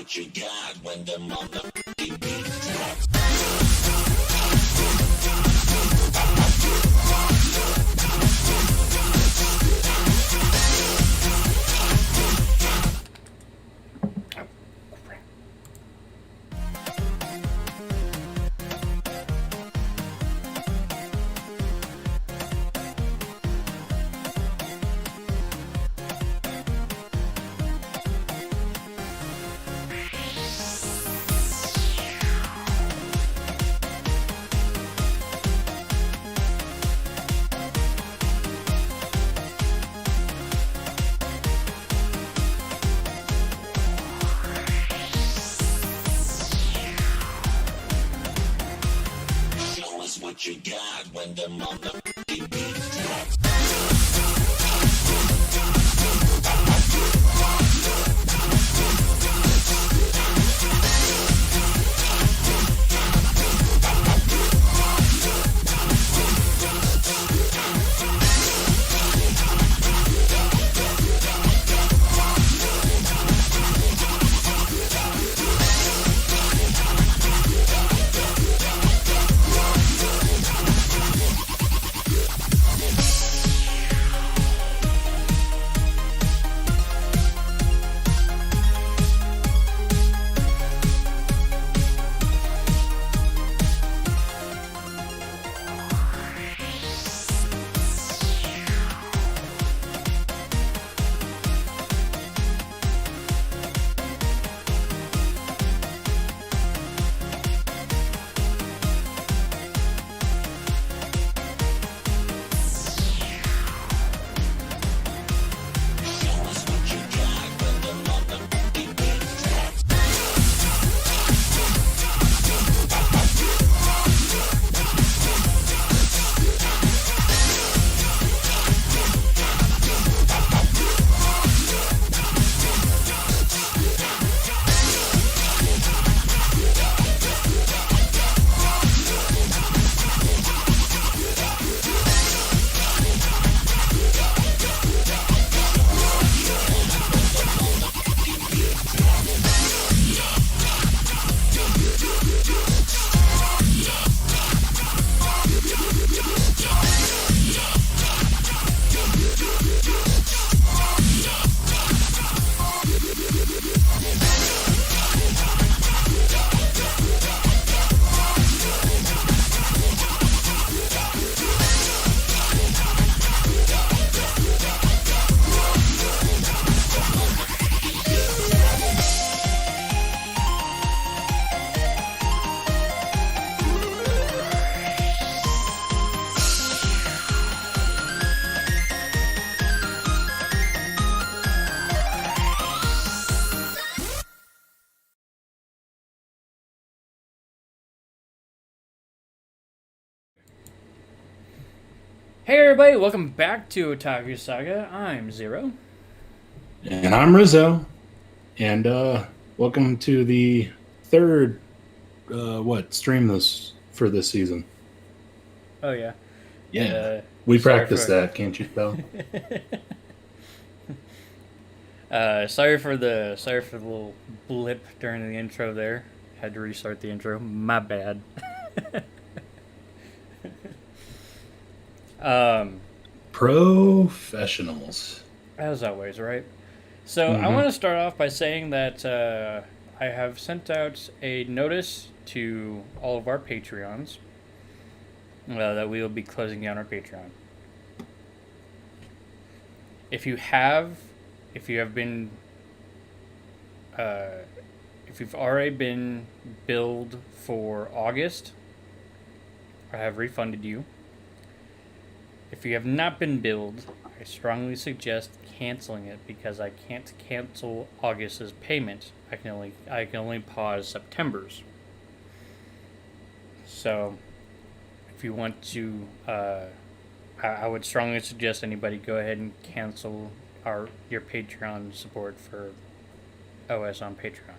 what you got when the motherfucking beat drops. What you got when the motherfucking beat drops. Hey everybody, welcome back to Otaku Saga. I'm Zero. And I'm Rizzo. And welcome to the third stream for this season. Oh yeah. Yeah. We practiced that, can't you tell? Sorry for the little blip during the intro there. Had to restart the intro. My bad. Professionals. As always, right? So I want to start off by saying that I have sent out a notice to all of our Patreons that we will be closing down our Patreon. If you've already been billed for August, I have refunded you. If you have not been billed, I strongly suggest canceling it because I can't cancel August's payment. I can only pause September's. So, if you want to, I would strongly suggest anybody go ahead and cancel your Patreon support for OS on Patreon.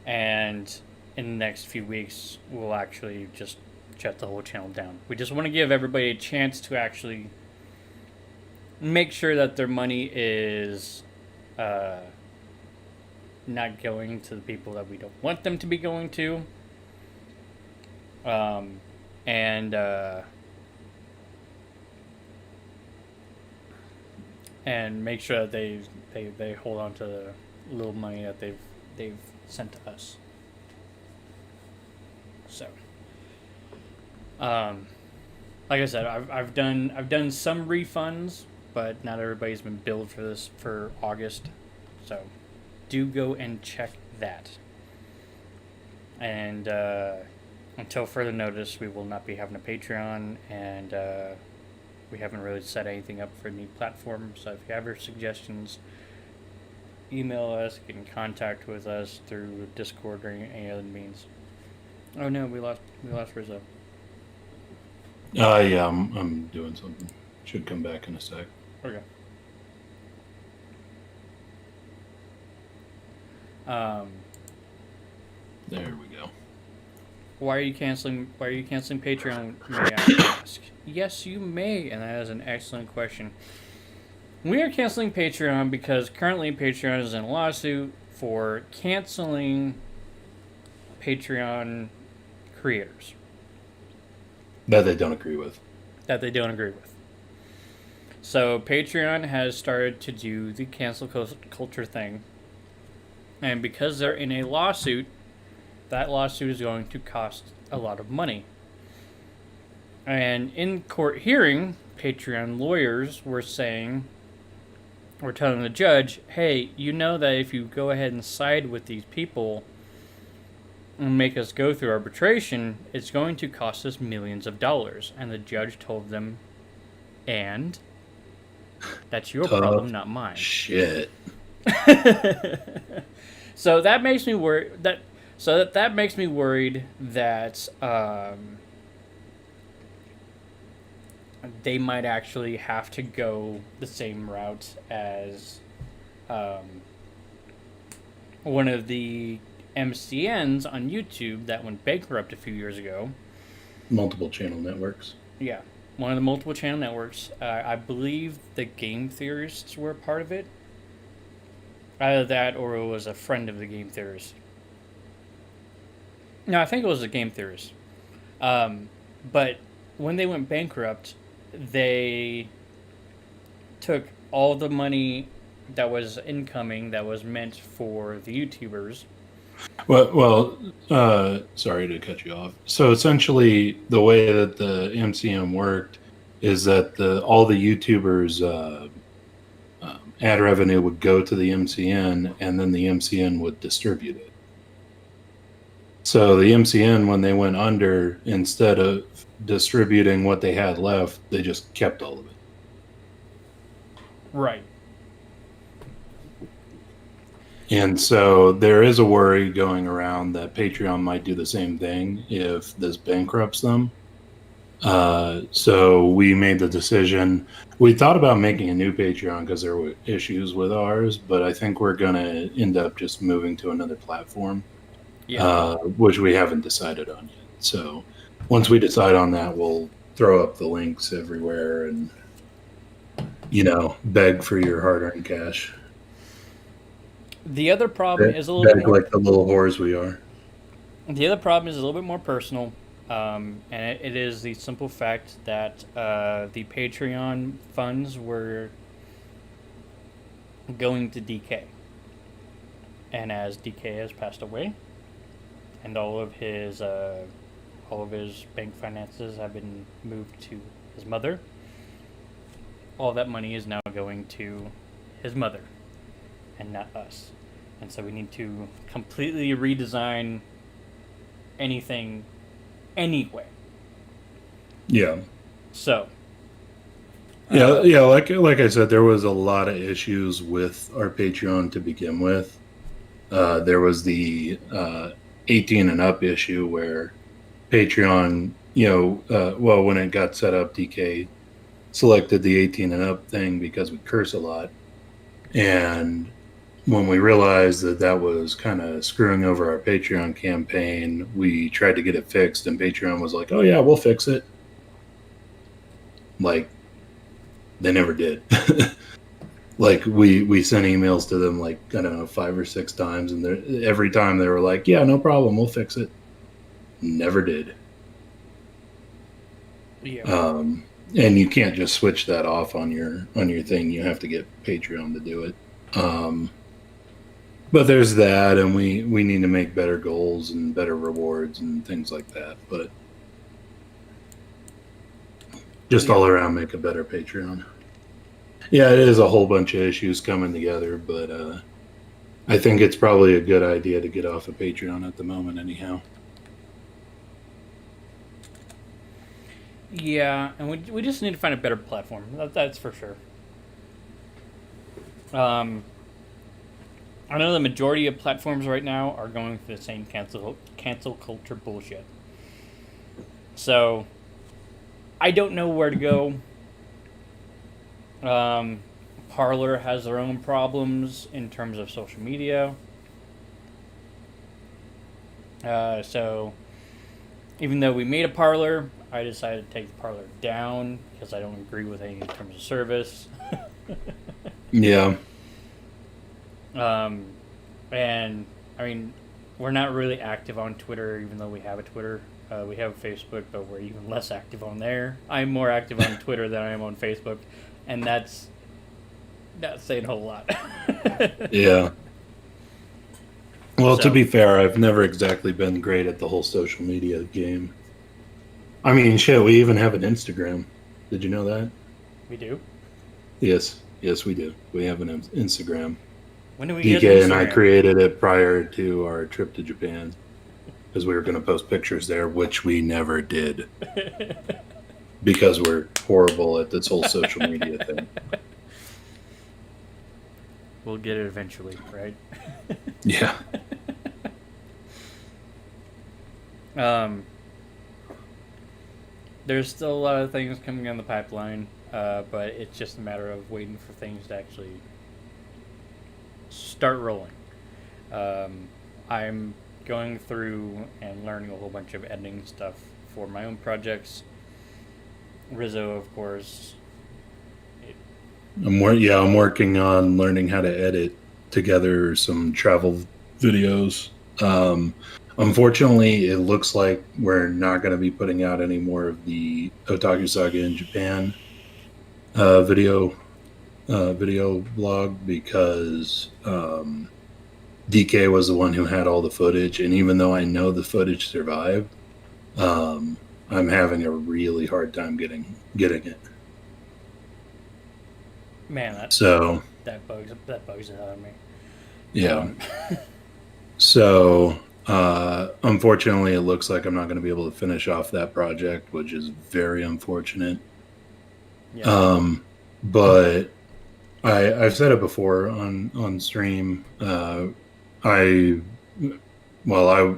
And in the next few weeks, we'll actually just shut the whole channel down. We just want to give everybody a chance to actually make sure that their money is not going to the people that we don't want them to be going to. And make sure that they hold on to the little money that they've sent to us. So, like I said, I've done some refunds, but not everybody's been billed for this for August. So, do go and check that. And until further notice, we will not be having a Patreon, and we haven't really set anything up for a new platform. So if you have your suggestions, email us, get in contact with us through Discord or any other means. Oh no, we lost Rizzo. Yeah, I'm doing something. Should come back in a sec. Okay. There we go. Why are you canceling Patreon, may I ask? Yes, you may, and that is an excellent question. We are canceling Patreon because currently Patreon is in a lawsuit for canceling Patreon creators. That they don't agree with. So Patreon has started to do the cancel culture thing. And because they're in a lawsuit, that lawsuit is going to cost a lot of money. And in court hearing, Patreon lawyers were telling the judge, hey, you know that if you go ahead and side with these people and make us go through arbitration, it's going to cost us millions of dollars. And the judge told them, and that's your problem, not mine. Shit. So that makes me worry that makes me worried that they might actually have to go the same route as one of the MCNs on YouTube that went bankrupt a few years ago. Multiple channel networks. Yeah, one of the multiple channel networks. I believe the Game Theorists were a part of it. Either that or it was a friend of the Game Theorists. No, I think it was the Game Theorists. But when they went bankrupt, they took all the money that was incoming that was meant for the YouTubers. Well, sorry to cut you off. So essentially, the way that the MCN worked is that all the YouTubers' ad revenue would go to the MCN, and then the MCN would distribute it. So the MCN, when they went under, instead of distributing what they had left, they just kept all of it. Right. And so there is a worry going around that Patreon might do the same thing if this bankrupts them. So we made the decision. We thought about making a new Patreon because there were issues with ours, but I think we're going to end up just moving to another platform, which we haven't decided on yet. So once we decide on that, we'll throw up the links everywhere and, beg for your hard-earned cash. The other problem is a little bit more, like the little whores we are. The other problem is a little bit more personal, and it is the simple fact that the Patreon funds were going to DK, and as DK has passed away, and all of his bank finances have been moved to his mother, all that money is now going to his mother and not us. And so we need to completely redesign anything anyway. Yeah. So. Yeah. Like I said, there was a lot of issues with our Patreon to begin with. There was the 18 and up issue where Patreon, when it got set up, DK selected the 18 and up thing because we curse a lot. And when we realized that was kind of screwing over our Patreon campaign, we tried to get it fixed, and Patreon was like, oh yeah, we'll fix it. Like, they never did. Like we sent emails to them like I don't know 5 or 6 times, and every time they were like, "Yeah, no problem, we'll fix it." Never did. Yeah. And you can't just switch that off on your thing. You have to get Patreon to do it. But there's that, and we need to make better goals and better rewards and things like that. But just all around, make a better Patreon. Yeah, it is a whole bunch of issues coming together, but I think it's probably a good idea to get off of Patreon at the moment, anyhow. Yeah, and we just need to find a better platform. That's for sure. I know the majority of platforms right now are going for the same cancel culture bullshit. So I don't know where to go. Parler has their own problems in terms of social media. So even though we made a Parler, I decided to take the Parler down because I don't agree with any in terms of service. Yeah. And I mean, we're not really active on Twitter, even though we have a Twitter. We have Facebook, but we're even less active on there. I'm more active on Twitter than I am on Facebook, and that's not saying a whole lot. Yeah. Well, So- to be fair, I've never exactly been great at the whole social media game. I mean, shit, we even have an Instagram. Did you know that? We do? Yes, we do. We have an Instagram. When do we get DK and I Instagram? created it prior to our trip to Japan because we were going to post pictures there, which we never did because we're horrible at this whole social media thing. We'll get it eventually, right? Yeah. There's still a lot of things coming on the pipeline, but it's just a matter of waiting for things to actually start rolling. I'm going through and learning a whole bunch of editing stuff for my own projects. Rizzo, of course. I'm working on learning how to edit together some travel videos. Unfortunately, it looks like we're not going to be putting out any more of the Otaku Saga in Japan video blog because DK was the one who had all the footage, and even though I know the footage survived, I'm having a really hard time getting it. Man, that bugs the hell out of me. Yeah. So, unfortunately, it looks like I'm not going to be able to finish off that project, which is very unfortunate. Yeah. But I've said it before on stream. I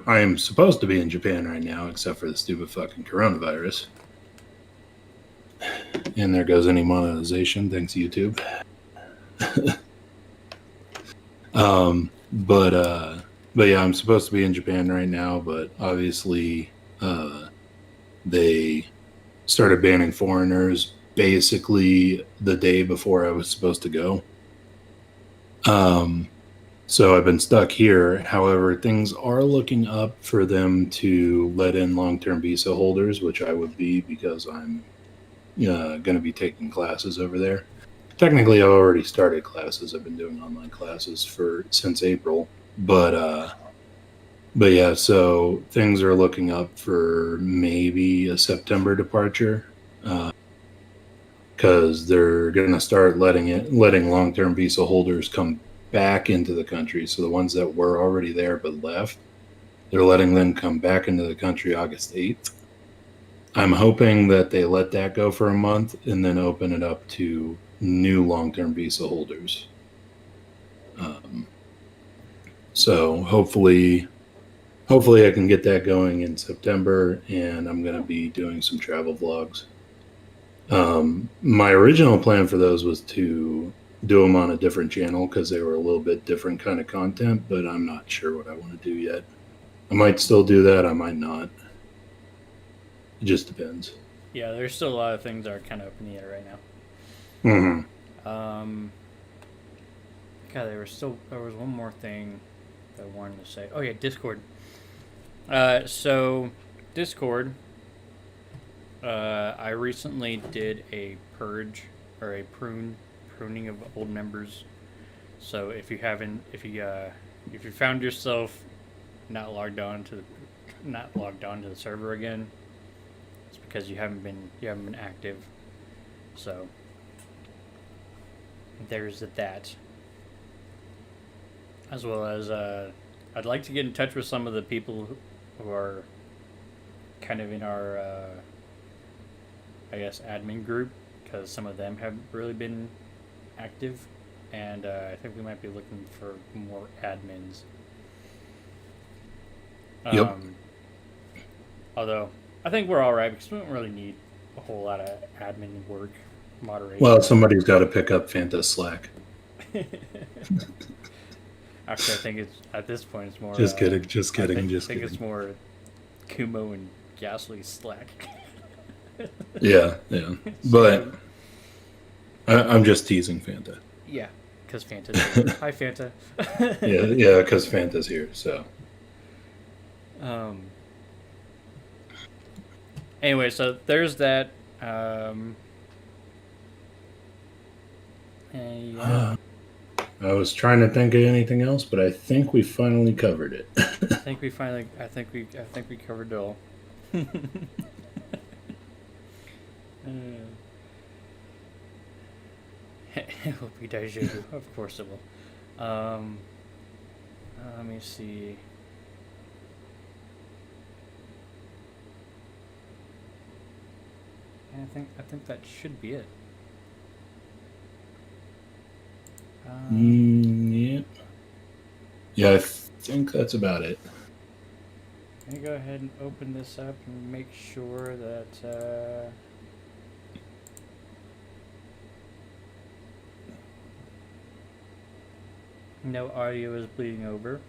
am supposed to be in Japan right now, except for the stupid fucking coronavirus. And there goes any monetization. Thanks, YouTube. But yeah, I'm supposed to be in Japan right now, but obviously they started banning foreigners basically the day before I was supposed to go. So I've been stuck here. However, things are looking up for them to let in long-term visa holders, which I would be because I'm going to be taking classes over there. Technically, I've already started classes. I've been doing online classes since April, but yeah. So things are looking up for maybe a September departure, because they're going to start letting long-term visa holders come back into the country. So the ones that were already there but left, they're letting them come back into the country August 8th. I'm hoping that they let that go for a month and then open it up to new long-term visa holders. So hopefully I can get that going in September, and I'm going to be doing some travel vlogs. My original plan for those was to do them on a different channel because they were a little bit different kind of content, but I'm not sure what I want to do yet. I might still do that. I might not. It just depends. Yeah, there's still a lot of things that are kind of up in the air right now. Mm-hmm. God, there was one more thing that I wanted to say. Oh yeah, Discord. So Discord. I recently did a purge or a pruning of old members. So if you found yourself not logged on to the server again, it's because you haven't been active. So there's that. As well as I'd like to get in touch with some of the people who are kind of in our I guess admin group, because some of them have really been active, and I think we might be looking for more admins. Yep. Although I think we're all right because we don't really need a whole lot of admin work, moderation. Well, somebody's got to pick up Fanta's slack. Actually, I think it's at this point it's more. Just kidding. I think it's more Kumo and Ghastly's slack. Yeah. But I'm just teasing Fanta. Yeah, because Fanta's here. Hi, Fanta. Yeah, because Fanta's here. So. Anyway, so there's that. And yeah. I was trying to think of anything else, but I think we finally covered it. I think we covered it all. It will be deja vu. Of course it will. Let me see. I think that should be it. Yep. Yeah, I think that's about it. Let me go ahead and open this up and make sure that no audio is bleeding over.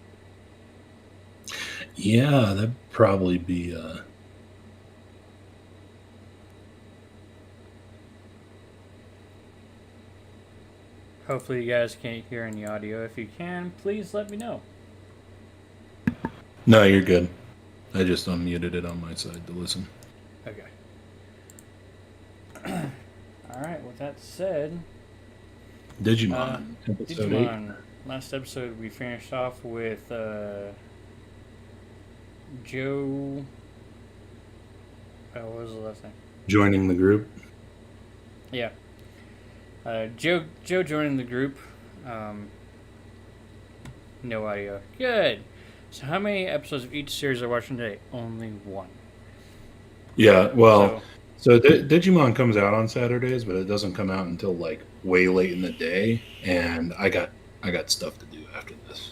Yeah, that'd probably be Hopefully you guys can't hear any audio. If you can, please let me know. No, you're good. I just unmuted it on my side to listen. Okay. Alright, with that said... Digimon, episode 8. Last episode we finished off with Joe... what was the last name? Joining the group. Yeah. Joe joining the group. No audio. Good. So how many episodes of each series are we watching today? Only one. Yeah, well, so Digimon comes out on Saturdays, but it doesn't come out until like way late in the day, and I got stuff to do after this.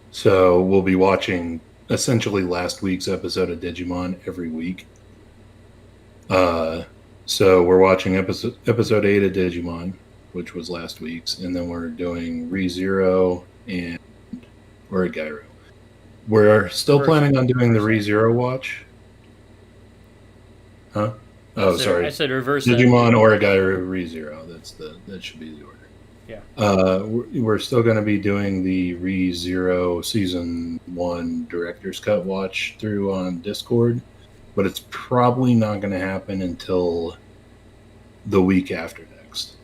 So we'll be watching essentially last week's episode of Digimon every week. So we're watching episode 8 of Digimon, which was last week's, and then we're doing ReZero and Oregairu. We're still planning on doing the ReZero watch. Huh? Oh, sorry. I said reverse. Digimon, Oregairu, ReZero. That should be the order. Yeah. We're still going to be doing the ReZero Season 1 Director's Cut watch through on Discord, but it's probably not going to happen until the week after next.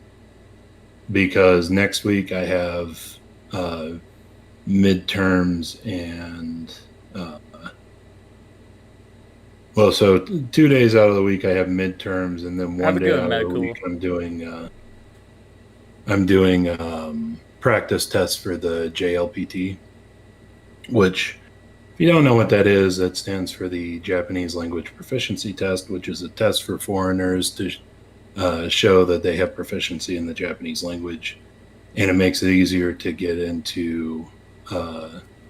Because next week I have midterms and... so 2 days out of the week I have midterms, and then one day out of the week I'm doing practice tests for the JLPT, which, if you don't know what that is, that stands for the Japanese Language Proficiency Test, which is a test for foreigners to show that they have proficiency in the Japanese language, and it makes it easier to get into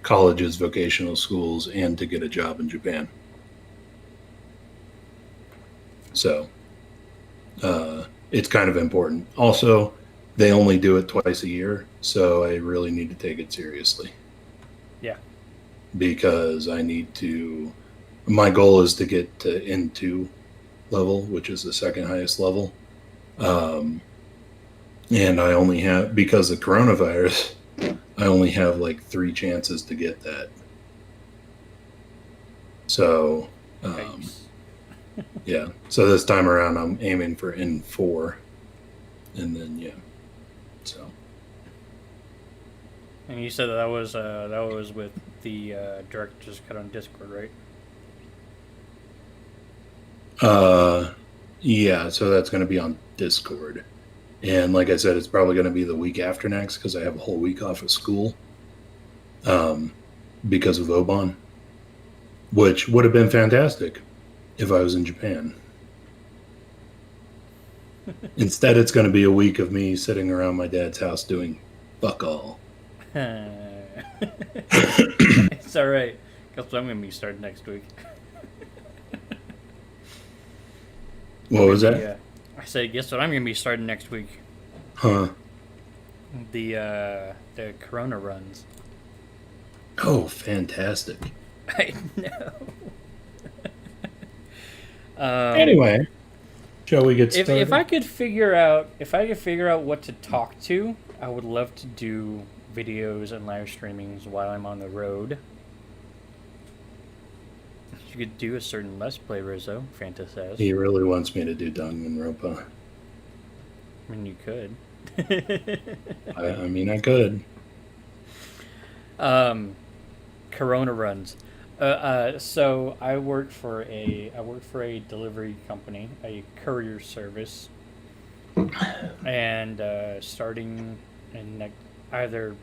colleges, vocational schools, and to get a job in Japan. So it's kind of important. Also, they only do it twice a year, so I really need to take it seriously. Yeah. Because my goal is to get to N2 level, which is the second highest level. And I only have, because of coronavirus, I only have like 3 chances to get that. So, Yikes. yeah. So this time around, I'm aiming for N4. And then, yeah. So. And you said that was with the director's cut on Discord, right? Yeah, so that's going to be on Discord. And like I said, it's probably going to be the week after next because I have a whole week off of school because of Oban, which would have been fantastic if I was in Japan. Instead, it's going to be a week of me sitting around my dad's house doing fuck all. It's all right, because I'm going to be starting next week. What was that? Yeah, I said, guess what? I'm going to be starting next week. Huh. The Corona runs. Oh, fantastic. I know. Anyway, shall we get started? If I could figure out what to talk to, I would love to do videos and live streamings while I'm on the road. You could do a certain Let's Play, Rizzo. Fanta says. He really wants me to do Danganronpa. I mean, you could. I mean, I could. Corona runs. So I work for a delivery company, a courier service, and starting in either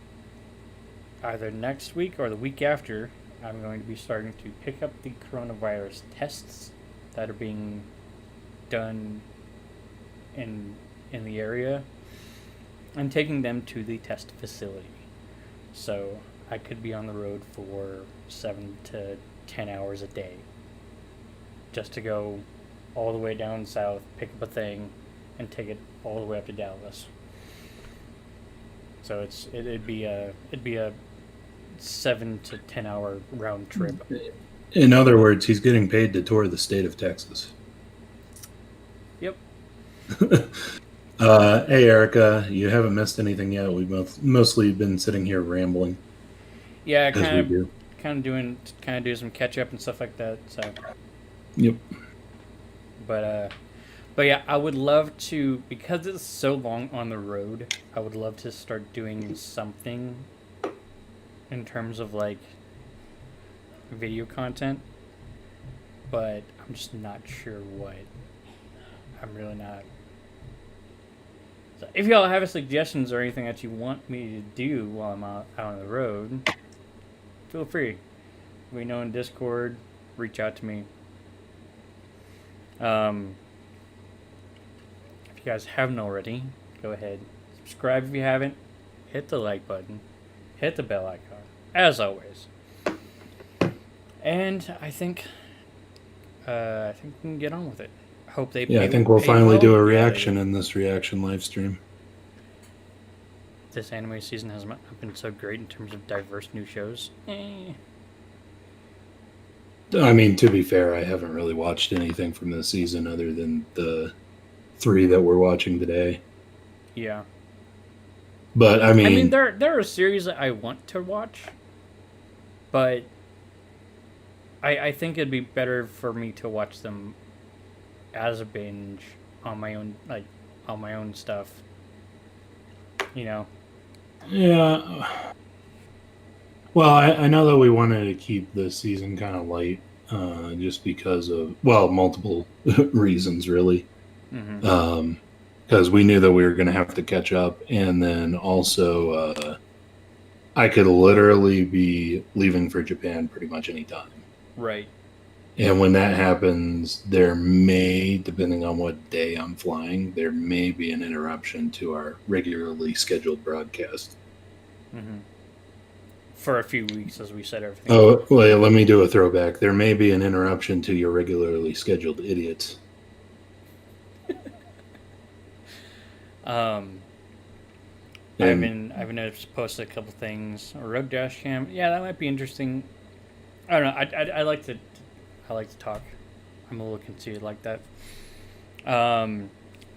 next week or the week after, I'm going to be starting to pick up the coronavirus tests that are being done in the area and taking them to the test facility. So I could be on the road for 7 to 10 hours a day just to go all the way down south, pick up a thing, and take it all the way up to Dallas. So it'd be a 7 to 10 hour round trip. In other words, he's getting paid to tour the state of Texas. Yep. Hey, Erica, you haven't missed anything yet. We've mostly been sitting here rambling. Yeah, as we do. kind of doing some catch up and stuff like that. So. Yep. But yeah, I would love to, because it's so long on the road, I would love to start doing something in terms of like video content, but I'm just not sure what. I'm really not. So if y'all have suggestions or anything that you want me to do while I'm out on the road, feel free. We know in Discord, reach out to me. If you guys haven't already, go ahead, subscribe if you haven't, hit the like button, hit the bell icon, as always. And I think we can get on with it. Hope they. Yeah, I think we'll finally do a reaction in this reaction live stream. This anime season has not been so great in terms of diverse new shows. I mean, to be fair, I haven't really watched anything from this season other than the 3 that we're watching today. Yeah. But I mean, there are series that I want to watch, but I think it'd be better for me to watch them as a binge on my own stuff. You know. Yeah. Well, I know that we wanted to keep this season kind of light, just because of, well, multiple reasons, really. Mm-hmm. Because we knew that we were going to have to catch up, and then also I could literally be leaving for Japan pretty much any time. Right. And when that happens, there may, depending on what day I'm flying, there may be an interruption to our regularly scheduled broadcast. Mm-hmm. For a few weeks, as we said everything. Oh, well, let me do a throwback. There may be an interruption to your regularly scheduled idiots. I've been posted a couple things. A road dash cam. Yeah, that might be interesting. I don't know. I like to talk. I'm a little conceited like that.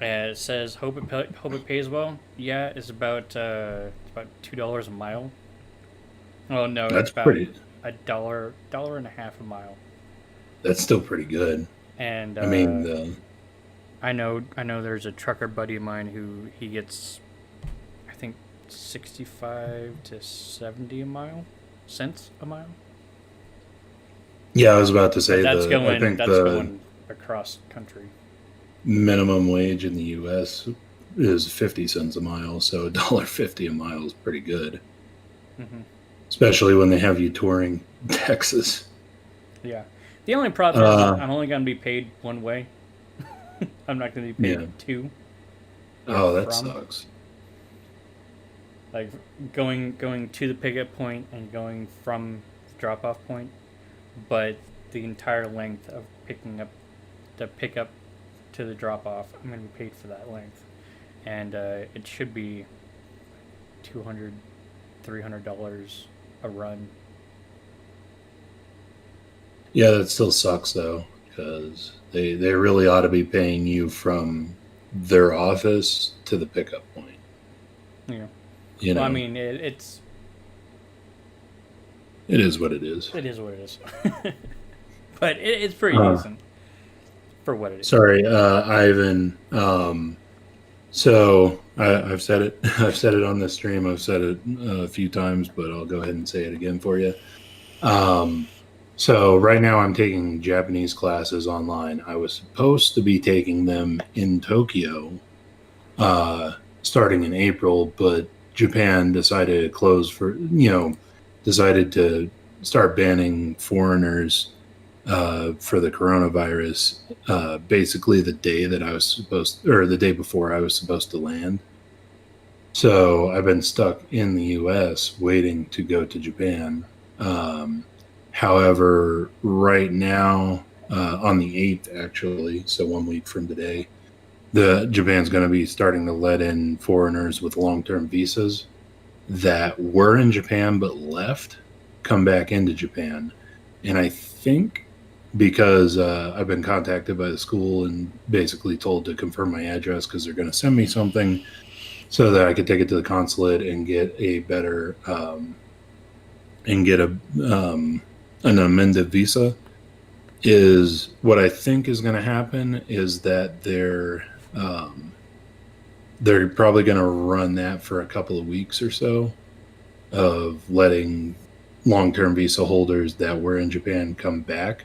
It says hope it pays well. Yeah, it's about $2 a mile. Oh no, it's That's about pretty. dollar and a half a mile. That's still pretty good. And I mean, the I know there's a trucker buddy of mine who he gets, I think, 65 to 70 a mile, cents a mile. yeah, I was about to say But that's I think that's the going across country. minimum wage in the U.S. is 50 cents a mile, so $1.50 a mile is pretty good, Hmm. especially when they have you touring Texas. Yeah. The only problem is Uh, I'm only going to be paid one way. I'm not going to be paid Yeah. two. Oh, that From. sucks. Like going to the pickup point and going from the drop off point, but the entire length of picking up the pickup to the drop off, I'm going to be paid for that length, and it should be $200, $300 a run. Yeah, that still sucks though, because they really ought to be paying you from their office to the pickup point. Yeah. You know, Well, I mean, it's it is what it is. it is what it is, but it's pretty Uh, decent for what it is. Sorry, Ivan. So I've said it. I've said it on the stream. I've said it a few times, but I'll go ahead and say it again for you. So right now I'm taking Japanese classes online. I was supposed to be taking them in Tokyo, starting in April, but Japan decided to close decided to start banning foreigners for the coronavirus. Basically, the day that I was or the day before I was supposed to land. So I've been stuck in the U.S. waiting to go to Japan. However, right now, on the 8th, actually, so 1 week from today, Japan's going to be starting to let in foreigners with long-term visas that were in Japan but left, come back into Japan. And I think because I've been contacted by the school and basically told to confirm my address because they're going to send me something so that I could take it to the consulate and get a better and get an amended visa. Is what I think is going to happen is that they're probably going to run that for a couple of weeks or so of letting long-term visa holders that were in Japan come back.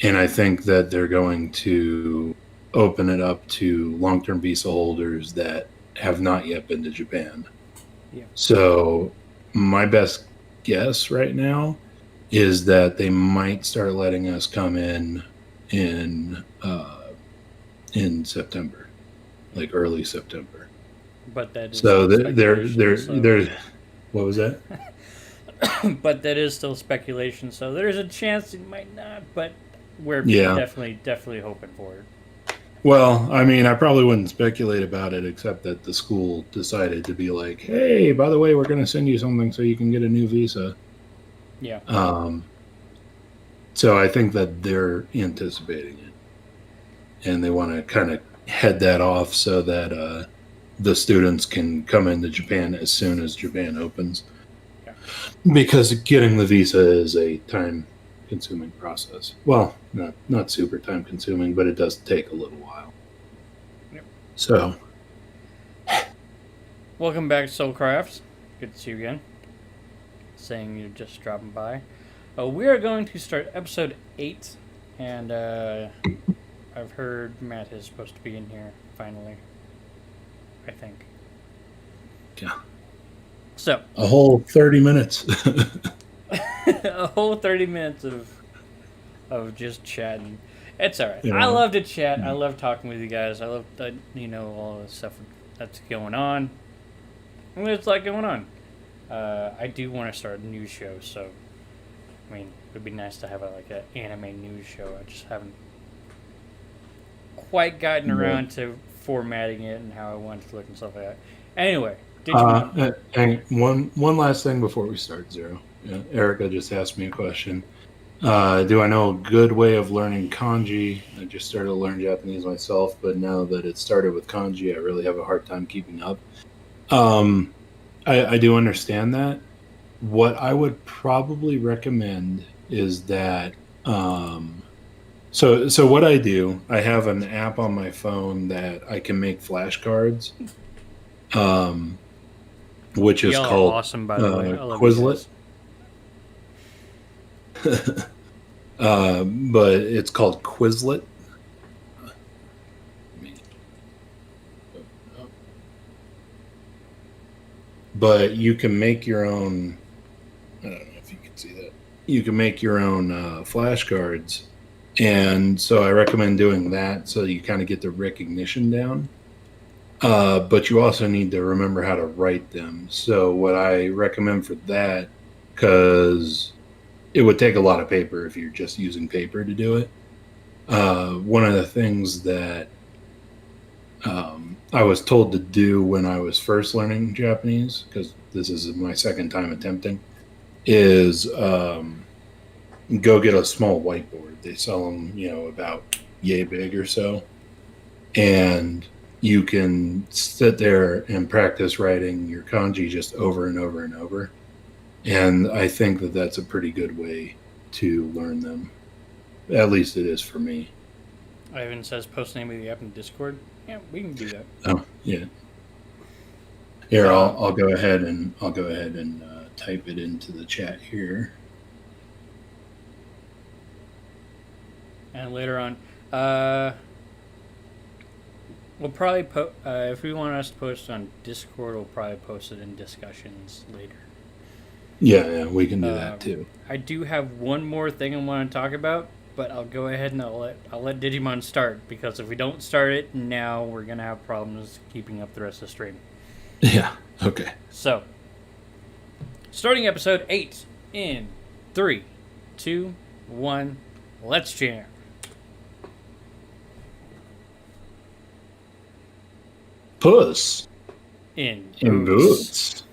And I think that they're going to open it up to long-term visa holders that have not yet been to Japan. Yeah. So my best guess right now is that they might start letting us come in September, like early September. But that is So still speculation, they're what was that? but that is still speculation. So there's a chance it might not, but we're Yeah. definitely hoping for it. Well, I mean, I probably wouldn't speculate about it except that the school decided to be like, hey, by the way, we're going to send you something so you can get a new visa. Yeah. So I think that they're anticipating it. And they want to kind of head that off so that the students can come into Japan as soon as Japan opens. Yeah. Because getting the visa is a time-consuming process. Well, not super time-consuming, but it does take a little while. Yep. So, Welcome back to Soulcraft. Good to see you again. Saying you're just dropping by. We are going to start episode 8, and I've heard Matt is supposed to be in here finally. I think. yeah. So A whole 30 minutes. a whole 30 minutes of just chatting. It's all right. Yeah. I love to chat. I love talking with you guys. I love all the stuff that's going on. I mean, it's like going on. I do want to start a news show, so I mean, it would be nice to have an anime news show. I just haven't quite gotten around to formatting it and how I want it to look and stuff like that. Anyway, And one last thing before we start, Zero. Erica just asked me a question. Do I know a good way of learning kanji? I just started to learn Japanese myself, but now that it started with kanji, I really have a hard time keeping up. Um, I do understand that. What I would probably recommend is that so what I do, I have an app on my phone that I can make flashcards, um, which is Y'all are called awesome, by the way. I love you Quizlet. guys. But it's called Quizlet. But you can make your own. I don't know if you can see that. You can make your own flashcards, and so I recommend doing that so you kind of get the recognition down. But you also need to remember how to write them. So what I recommend for that, because it would take a lot of paper if you're just using paper to do it. One of the things that I was told to do when I was first learning Japanese, because this is my second time attempting, is go get a small whiteboard. They sell them, about yay big or so. And you can sit there and practice writing your kanji just over and over and over. And I think that that's a pretty good way to learn them. At least it is for me. Ivan says post name of the app in Discord. Yeah, we can do that. Oh, yeah. Here, I'll go ahead and type it into the chat here. And later on, we'll probably if we want us to post on Discord, we'll probably post it in discussions later. Yeah, we can do that too. I do have one more thing I want to talk about, but I'll go ahead and I'll let Digimon start, because if we don't start it now, we're gonna have problems keeping up the rest of the stream. Yeah. Okay. So, starting episode 8 in 3, 2, 1, let's jam. Puss In boots.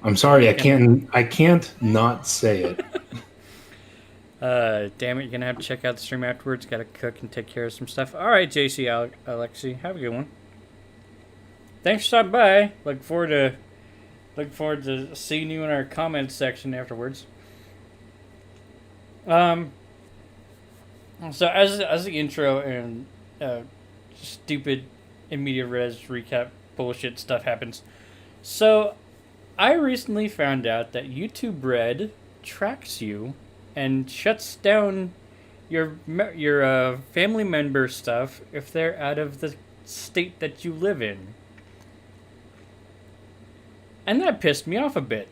I'm sorry, I can't not say it. Damn it, you're gonna have to check out the stream afterwards. Gotta cook and take care of some stuff. Alright, JC, Alexi, have a good one. Thanks for stopping by. Look forward to seeing you in our comments section afterwards. So as the intro and stupid immediate res recap bullshit stuff happens. So I recently found out that YouTube Red tracks you and shuts down your family member stuff if they're out of the state that you live in. And that pissed me off a bit.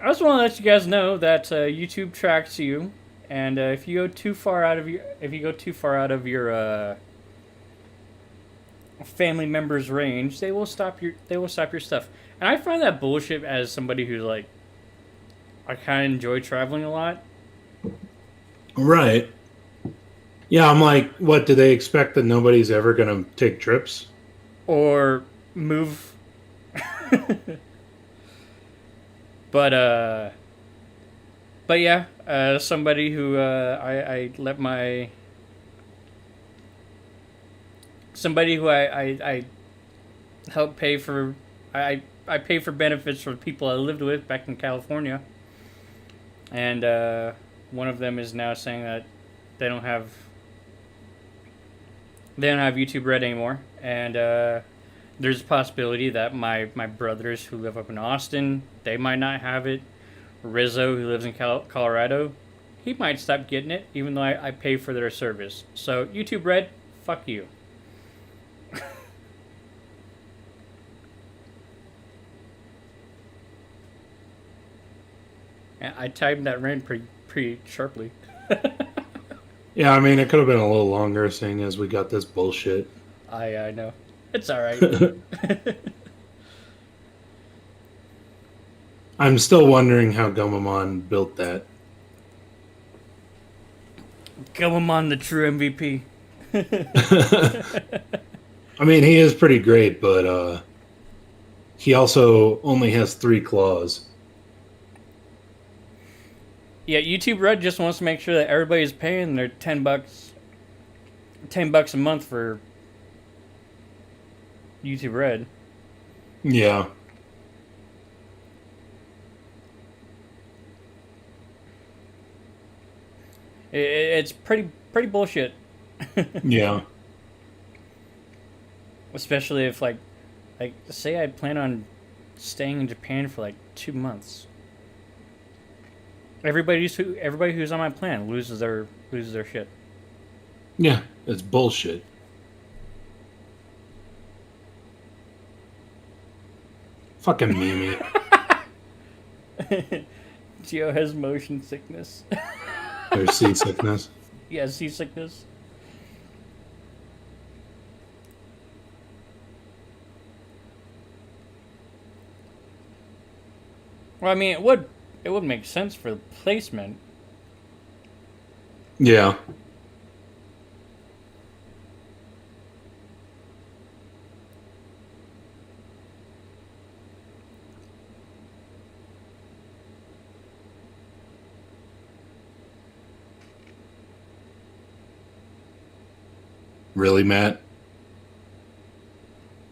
I just want to let you guys know that YouTube tracks you, and if you go too far out of your family member's range, they will stop your stuff. And I find that bullshit as somebody who's like, I kind of enjoy traveling a lot. Right. Yeah, I'm like, what, do they expect that nobody's ever going to take trips? Or move. But yeah, somebody who I let my... Somebody who I help pay for... I pay for benefits for people I lived with back in California. And one of them is now saying that they don't have YouTube Red anymore. And there's a possibility that my brothers who live up in Austin, they might not have it. Rizzo, who lives in Colorado, he might stop getting it, even though I pay for their service. So, YouTube Red, fuck you. I timed that rain pretty sharply. Yeah, I mean, it could have been a little longer, seeing as we got this bullshit. I know. It's alright. I'm still wondering how Gumamon built that. Gumamon, the true MVP. I mean, he is pretty great, but he also only has 3 claws. Yeah, YouTube Red just wants to make sure that everybody's paying their $10 a month for YouTube Red. Yeah. It's pretty bullshit. Yeah. Especially if like say I plan on staying in Japan for like 2 months. Everybody who's on my plan loses their shit. Yeah. It's bullshit. Fucking Mimi. Gio has motion sickness. Or seasickness. Yeah, seasickness. Well, I mean, it would make sense for the placement. Yeah. Really, Matt?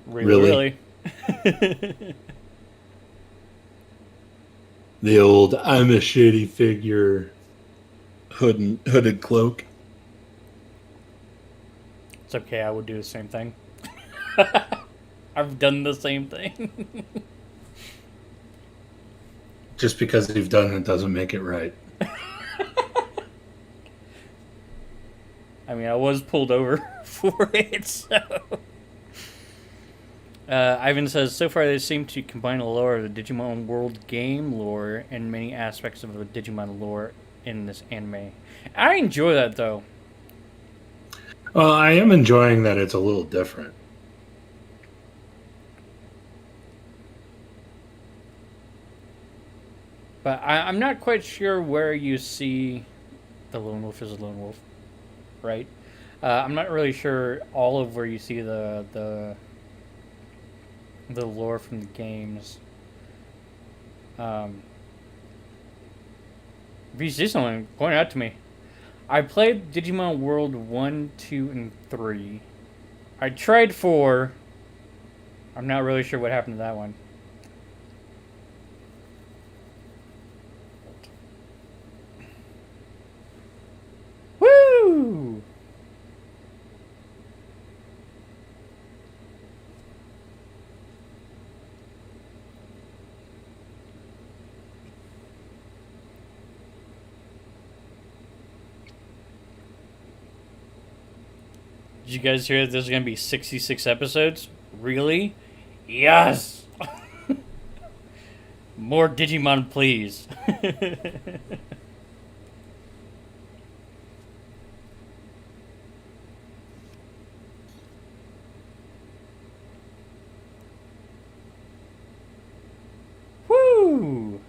Really? The old I'm a shitty figure hooded cloak. It's okay, I would do the same thing. I've done the same thing. Just because you've done it doesn't make it right. I mean, I was pulled over for it, so... Ivan says, so far they seem to combine the lore of the Digimon World game lore and many aspects of the Digimon lore in this anime. I enjoy that, though. Well, I am enjoying that it's a little different. But I'm not quite sure where you see the lone wolf is a lone wolf, right? I'm not really sure all of where you see the lore from the games. If you see something, point it out to me. I played Digimon World 1, 2, and 3. I tried 4. I'm not really sure what happened to that one. Woo! Did you guys hear that there's going to be 66 episodes? Really? Yes! More Digimon, please. Woo!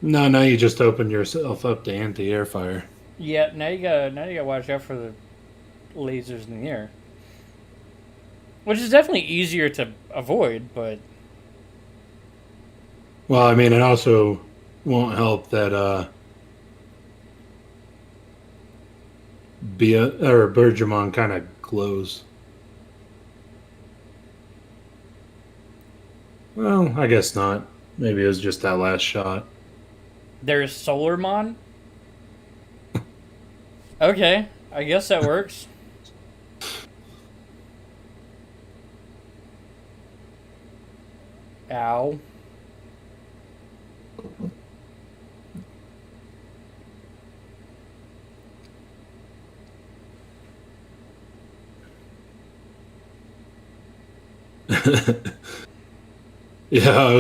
No, now you just opened yourself up to anti-air fire. Yeah, now you gotta watch out for the lasers in the air. Which is definitely easier to avoid, but Well, I mean, it also won't help that Bergemon kind of glows. Well, I guess not. Maybe it was just that last shot. there's Solarmon. Okay, I guess that works. Ow. Yeah, I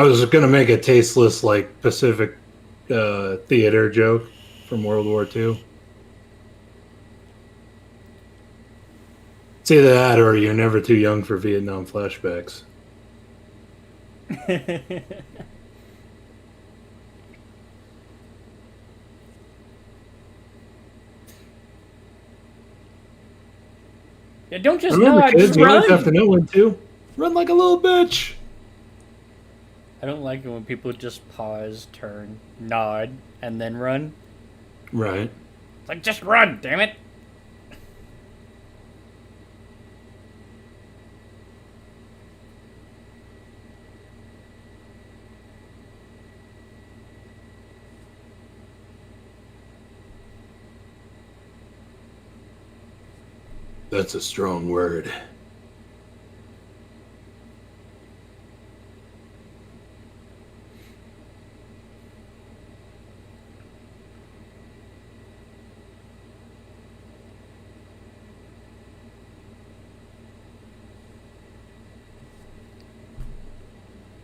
was gonna make a tasteless like Pacific theater joke from World War II. It's either that or you're never too young for Vietnam flashbacks. Yeah, don't just Remember, nod, kids, just you always have to run. know when to run like a little bitch. I don't like it when people just pause, turn, nod, and then run. Right. It's like, just run, damn it. That's a strong word.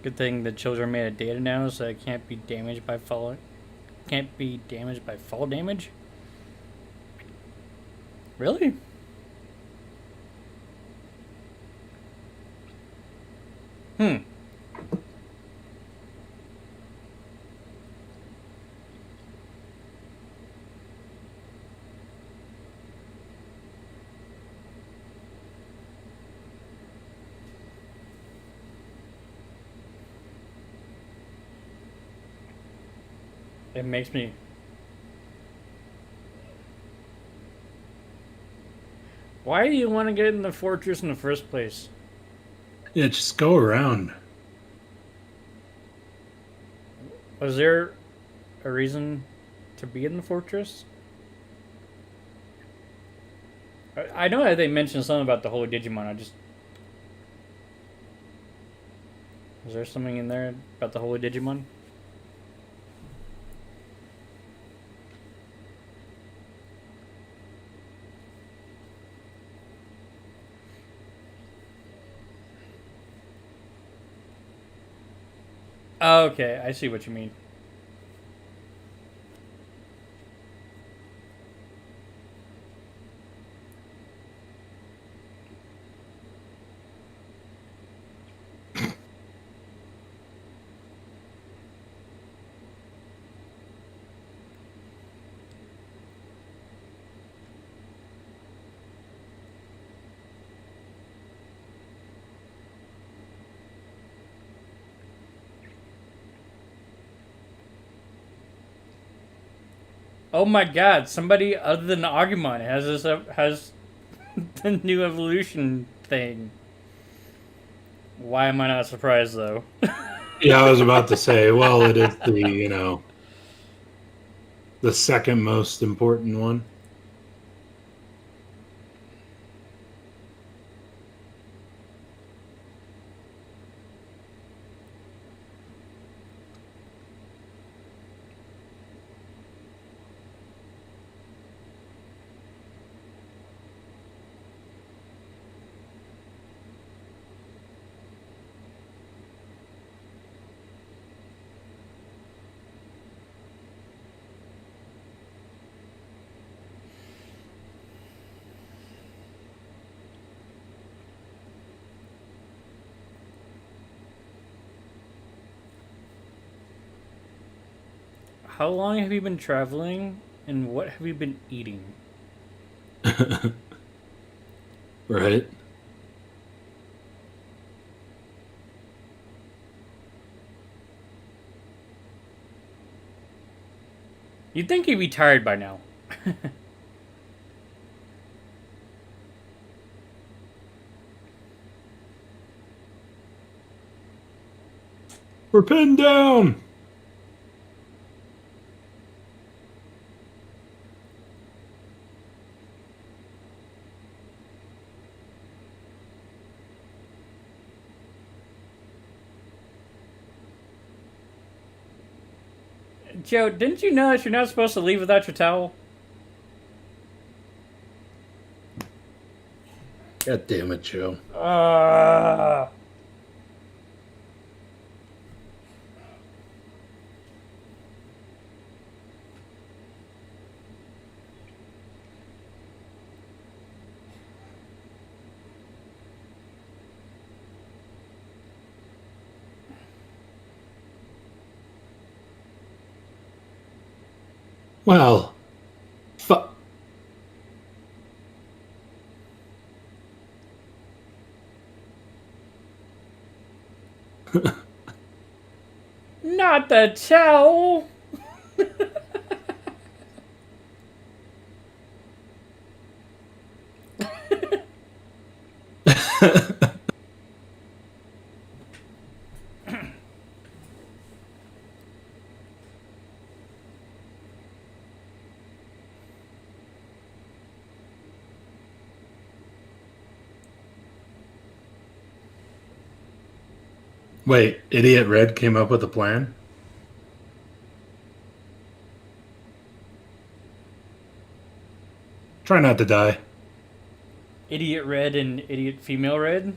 Good thing the children made a data now, so it can't be damaged by fall. Can't be damaged by fall damage. Really? Hmm. It makes me. Why do you want to get in the fortress in the first place? Yeah, just go around. Was there a reason to be in the fortress? I know that they mentioned something about the holy Digimon. I just. Is there something in there about the holy Digimon? Oh, okay, I see what you mean. Oh my god, somebody other than Agumon has this has the new evolution thing. Why am I not surprised though? Yeah, I was about to say, well, it is the, the second most important one. How long have you been traveling and what have you been eating? Right? You'd think you'd be tired by now. We're pinned down. Joe, didn't you know that you're not supposed to leave without your towel? God damn it, Joe. Well, Not the towel. Wait, Idiot Red came up with a plan? Try not to die. Idiot red and idiot female red.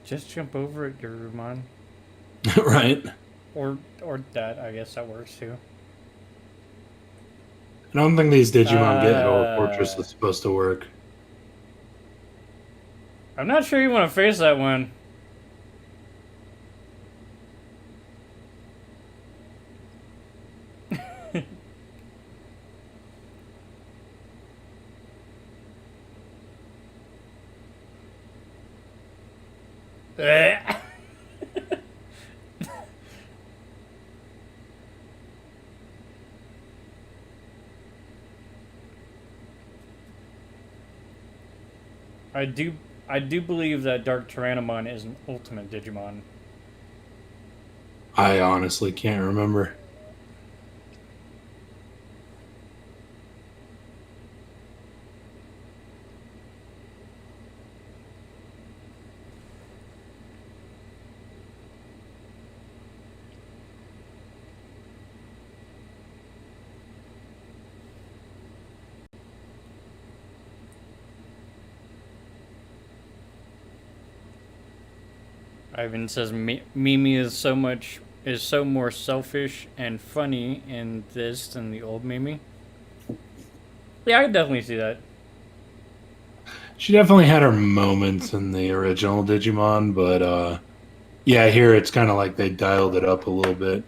Just jump over it, Garurumon. Right. Or that, I guess that works too. I don't think these Digimon get how a fortress is supposed to work. I'm not sure you want to face that one. I do believe that Dark Tyrannomon is an ultimate Digimon. I honestly can't remember. Ivan says Mimi is so more selfish and funny in this than the old Mimi. Yeah, I can definitely see that. She definitely had her moments in the original Digimon, but yeah, here it's kind of like they dialed it up a little bit.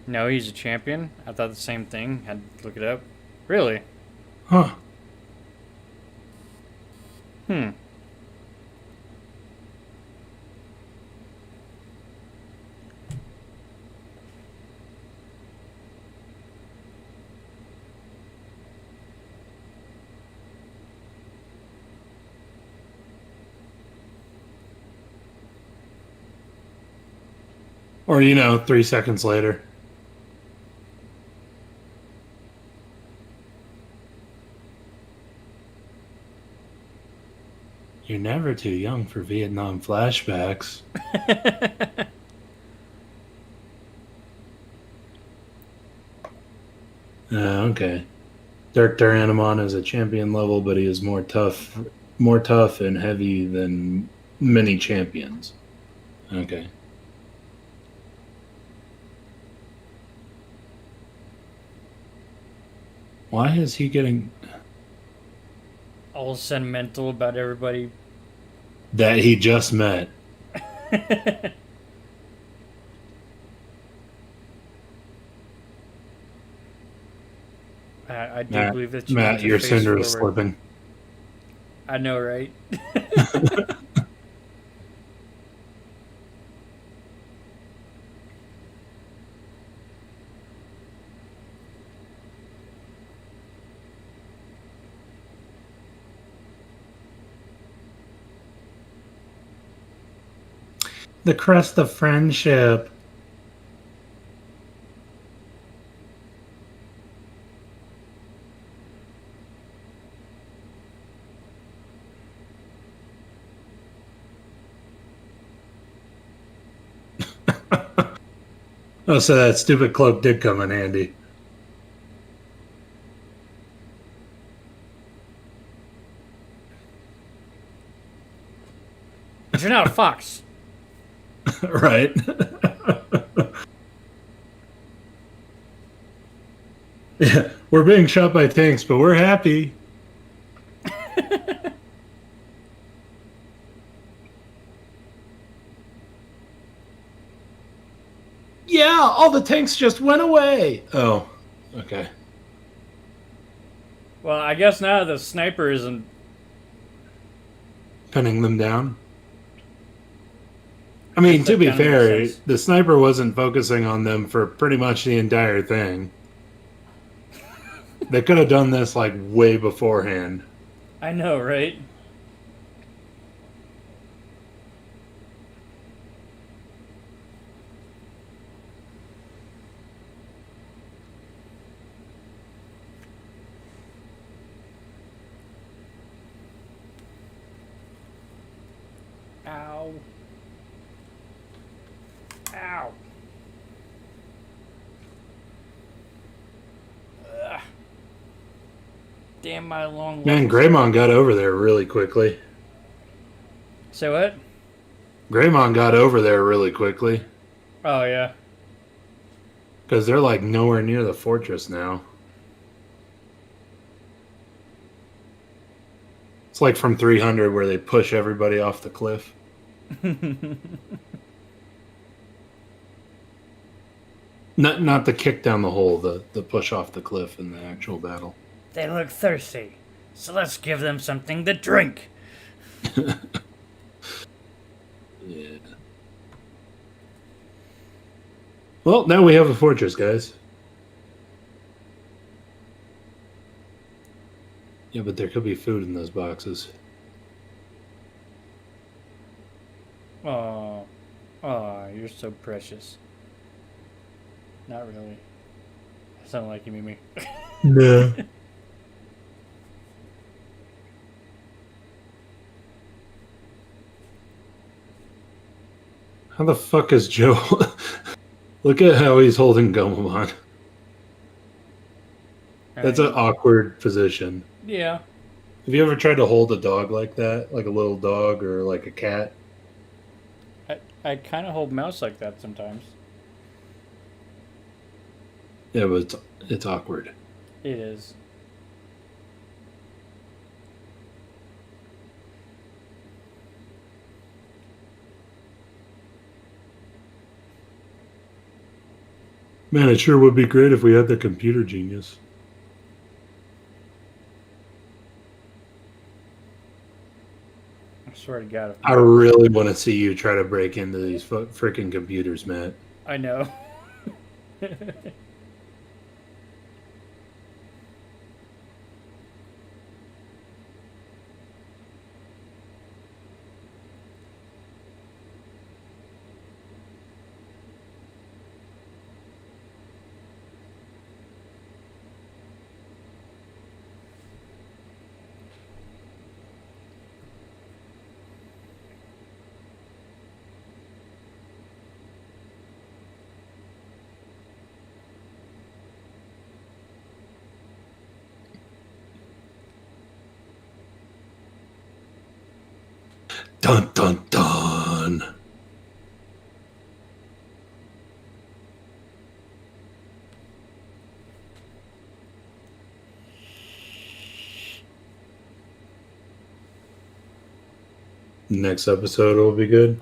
No, he's a champion. I thought the same thing. Had to look it up. Really? Huh. Hmm. Or, 3 seconds later. You're never too young for Vietnam flashbacks. Okay. Dark Tyrannomon is a champion level, but he is more tough and heavy than many champions. Okay. Why is he getting All sentimental about everybody. that he just met? I do believe that you Matt, need to your face cinder is forward. slipping. I know, right? The crest of friendship. Oh, so that stupid cloak did come in handy. But you're not a fox. Right. Yeah, we're being shot by tanks, but we're happy. Yeah, all the tanks just went away. Oh, okay. Well, I guess now the sniper isn't. Pinning them down. I mean, to That be kinda makes fair, sense. the sniper wasn't focusing on them for pretty much the entire thing. They could have done this like way beforehand. I know, right? Ow. Ow. Ugh. Damn my long Man, legs. Greymon got over there really quickly. Say what? Greymon got over there really quickly. Oh, yeah. Because they're like nowhere near the fortress now. It's like from 300 where they push everybody off the cliff. Not the kick down the hole, the push off the cliff in the actual battle. They look thirsty, so let's give them something to drink. Yeah. Well, now we have a fortress, guys. Yeah, but there could be food in those boxes. Oh, oh, you're so precious. Not really. I sound like you, Mimi. No. How the fuck is Joe? Look at how he's holding Gomamon. That's an awkward position. Yeah. Have you ever tried to hold a dog like that? Like a little dog or like a cat? I kind of hold mouse like that sometimes. Yeah, but it's awkward. It is. Man, it sure would be great if we had the computer genius. I swear to God. I really want to see you try to break into these freaking computers, Matt. I know. Dun dun dun. Next episode will be good.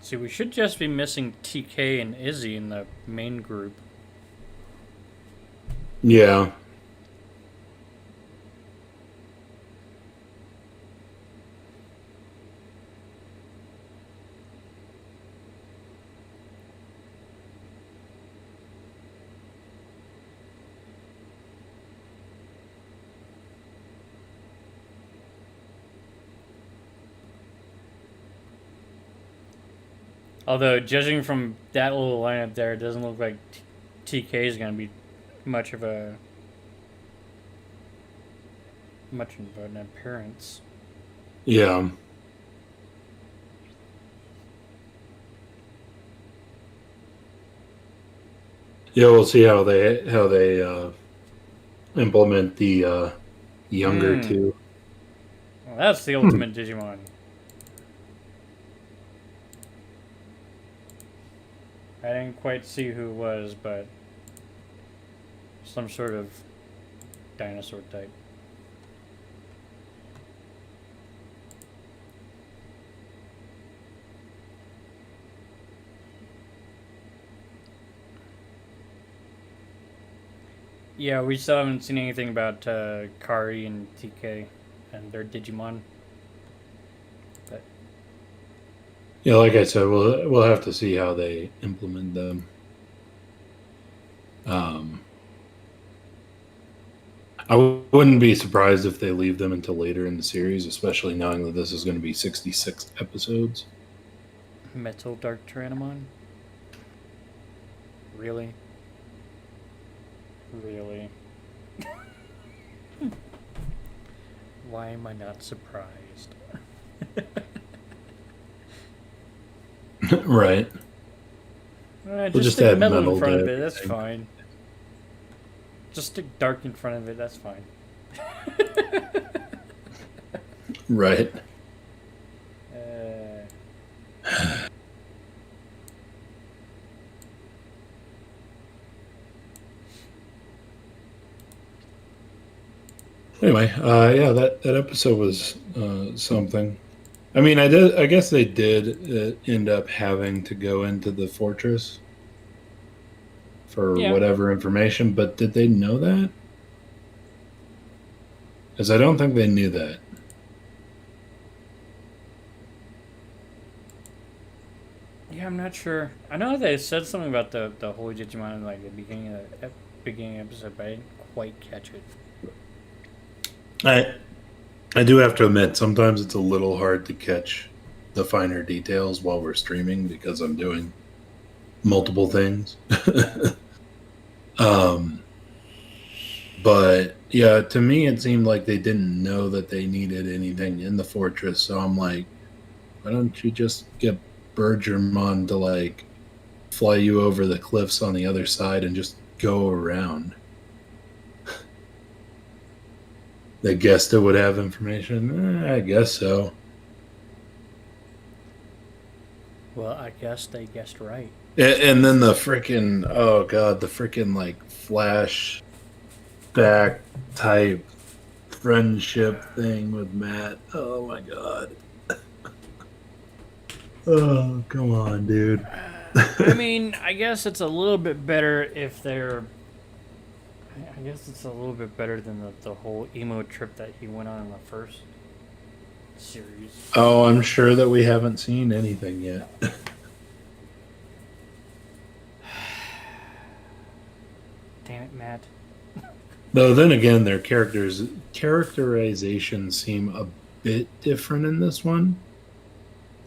See, we should just be missing TK and Izzy in the main group. Yeah. Although, judging from that little lineup there, it doesn't look like TK is going to be much of an appearance. Yeah. Yeah, we'll see how they implement the younger two. Well, that's the ultimate Digimon. I didn't quite see who it was, but some sort of dinosaur type. Yeah, we still haven't seen anything about Kari and TK and their Digimon. But Yeah, like I said, we'll have to see how they implement them. I wouldn't be surprised if they leave them until later in the series, especially knowing that this is going to be 66 episodes. Metal Dark Tyrannomon? Really? Really? Why am I not surprised? Right. Just stick add metal metal in front to of it, that's everything. fine. Just stick dark in front of it, that's fine. Right. Anyway, yeah, that episode was something. I mean, I guess they did end up having to go into the fortress for whatever information, but did they know that? Because I don't think they knew that. Yeah, I'm not sure. I know they said something about the Holy Digimon in like the beginning episode, but I didn't quite catch it. I do have to admit, sometimes it's a little hard to catch the finer details while we're streaming because I'm doing multiple things. But yeah, to me, it seemed like they didn't know that they needed anything in the fortress. So I'm like, why don't you just get Bergermon to like fly you over the cliffs on the other side and just go around? They guessed it would have information. I guess so. Well, I guess they guessed right. And then the freaking the freaking like flashback type friendship thing with Matt. Oh my god. Oh, come on, dude. I mean, I guess it's a little bit better if they're. I guess it's a little bit better than the whole emo trip that he went on in the first series. Oh, I'm sure that we haven't seen anything yet. Damn it, Matt. Though then again, their characterizations seem a bit different in this one.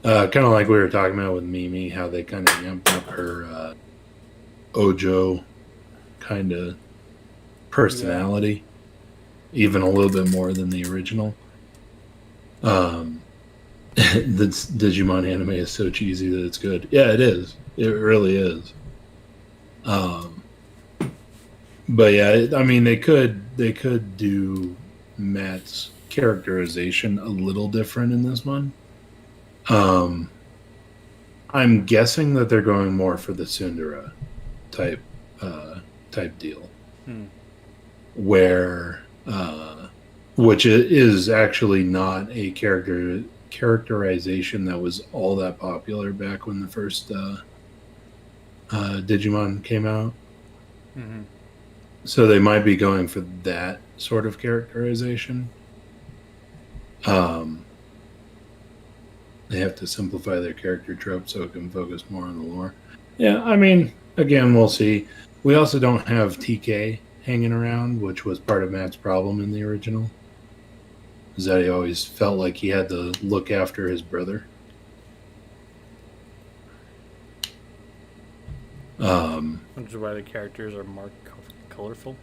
Kind of like we were talking about with Mimi, how they kind of amped up her Ojo kind of personality, even a little bit more than the original. The Digimon anime is so cheesy that it's good. Yeah, it is. It really is. But yeah, I mean, they could do Matt's characterization a little different in this one. I'm guessing that they're going more for the Tsundere type deal, where which is actually not a characterization that was all that popular back when the first Digimon came out. Mm-hmm. So they might be going for that sort of characterization. They have to simplify their character trope so it can focus more on the lore. Yeah, I mean, again, we'll see. We also don't have TK hanging around, which was part of Matt's problem in the original. Is that he always felt like he had to look after his brother. Which is why the characters are more colorful.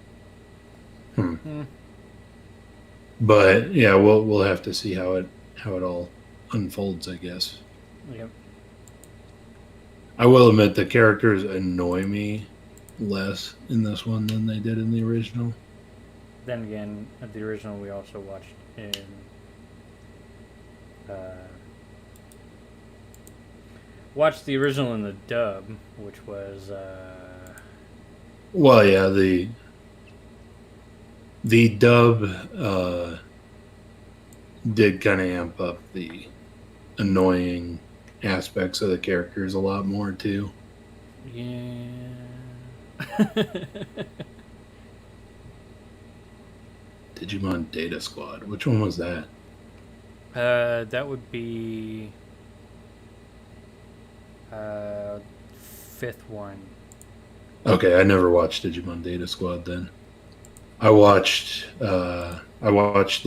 But yeah, we'll have to see how it all unfolds, I guess. Yep. I will admit the characters annoy me less in this one than they did in the original. Then again, at the original, we also watched in. Watched the original in the dub, which was. Well, yeah, the dub did kind of amp up the annoying aspects of the characters a lot more too. Yeah. Digimon Data Squad. Which one was that? That would be. Fifth one. Okay, I never watched Digimon Data Squad then. I watched the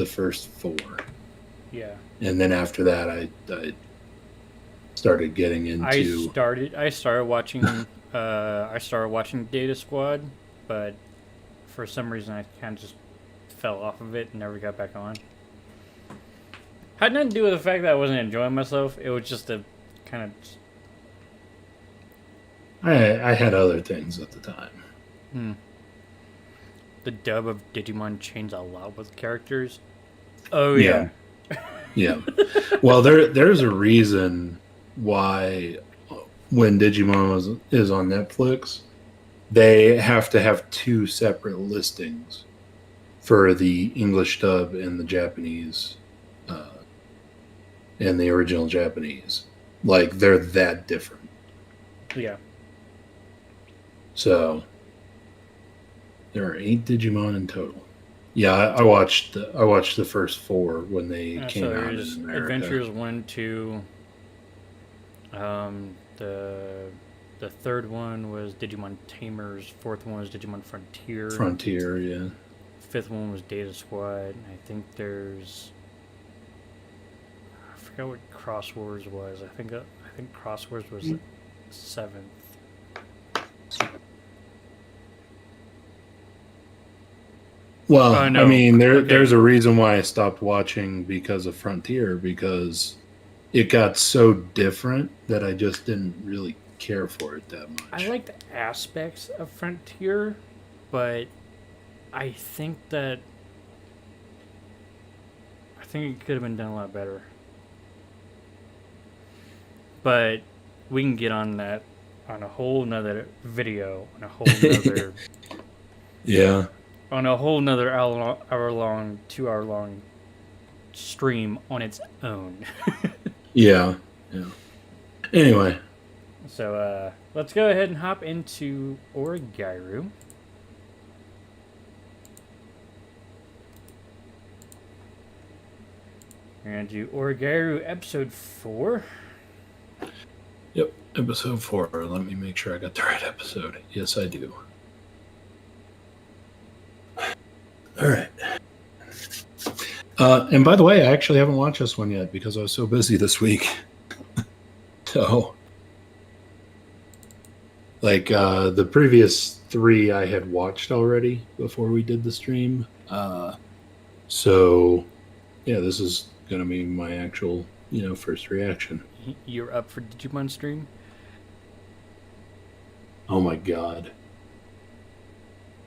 first 4. Yeah. And then after that I started getting into I started watching Data Squad, but for some reason I kind of just fell off of it and never got back on. Had nothing to do with the fact that I wasn't enjoying myself. It was just a kind of. I had other things at the time. The dub of Digimon changed a lot with characters. Oh yeah. Yeah. Well, there's a reason why when Digimon is on Netflix, they have to have 2 separate listings for the English dub and the Japanese and the original Japanese. Like, they're that different. Yeah. So there are 8 Digimon in total. Yeah, I watched the first 4 when they came out in America. Adventures 1, 2. The third one was Digimon Tamers. Fourth one was Digimon Frontier. Frontier, yeah. Fifth one was Data Squad. I think there's. I forgot what Cross Wars was. I think Cross Wars was the 7th. Well, no. I mean, there's a reason why I stopped watching because of Frontier, because it got so different that I just didn't really care for it that much. I like the aspects of Frontier, but I think it could have been done a lot better. But we can get on that on a whole nother video, on a whole nother yeah. On a whole nother hour-long, 2-hour-long stream on its own. Yeah. Anyway. So, let's go ahead and hop into Oregairu. We're going to do Oregairu episode 4. Yep, episode 4. Let me make sure I got the right episode. Yes, I do. All right. And by the way, I actually haven't watched this one yet because I was so busy this week. So, like, the previous 3 I had watched already before we did the stream. So, yeah, this is going to be my actual, first reaction. You're up for Digimon stream? Oh my god.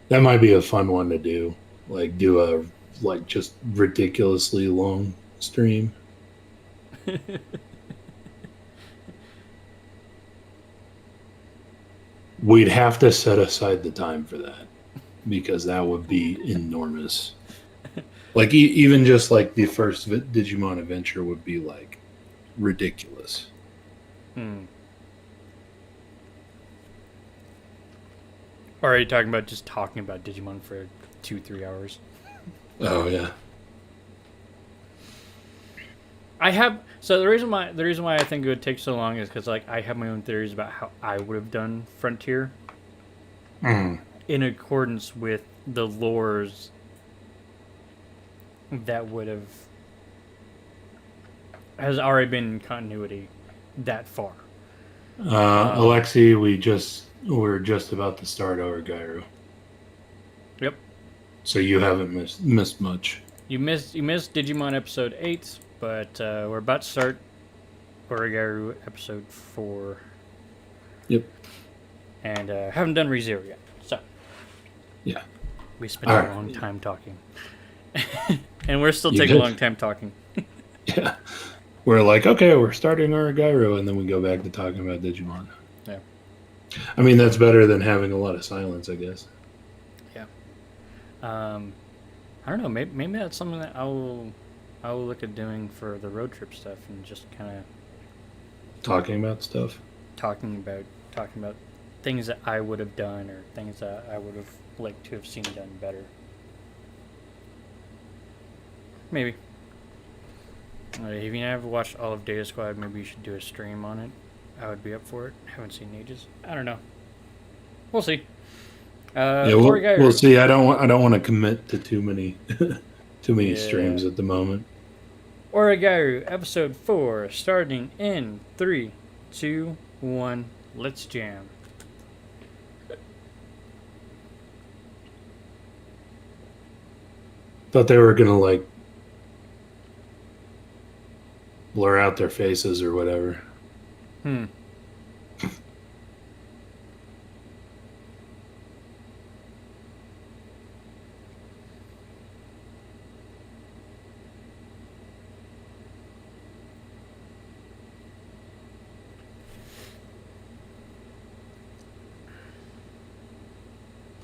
That might be a fun one to do. Like, do a, just ridiculously long stream. We'd have to set aside the time for that, because that would be enormous. Like, even just, like, the first Digimon adventure would be, like, ridiculous. Or are you talking about just talking about Digimon for 2-3 hours? Oh, yeah. So the reason why I think it would take so long is because, like, I have my own theories about how I would have done Frontier in accordance with the lores that has already been in continuity that far. Alexi, we just we're just about to start Oregairu, Yep. so you haven't missed much. You missed Digimon episode 8, but we're about to start Oregairu episode 4. Yep. And haven't done ReZero yet. So Yeah. we spent a long time talking. And we're still You taking a did. long time talking. Yeah. We're like, okay, we're starting Oregairu, and then we go back to talking about Digimon. Yeah. I mean, that's better than having a lot of silence, I guess. Yeah. I don't know. Maybe that's something that I will look at doing for the road trip stuff, and just kind of Talking about stuff. talking about things that I would have done, or things that I would have liked to have seen done better. Maybe. If you never watched all of Data Squad, maybe you should do a stream on it. I would be up for it. Haven't seen in ages. I don't know. We'll see. Yeah, we'll see. I don't want to commit to too many streams at the moment. Oregairu episode 4, starting in 3, 2, 1. Let's jam. Thought they were gonna like blur out their faces or whatever.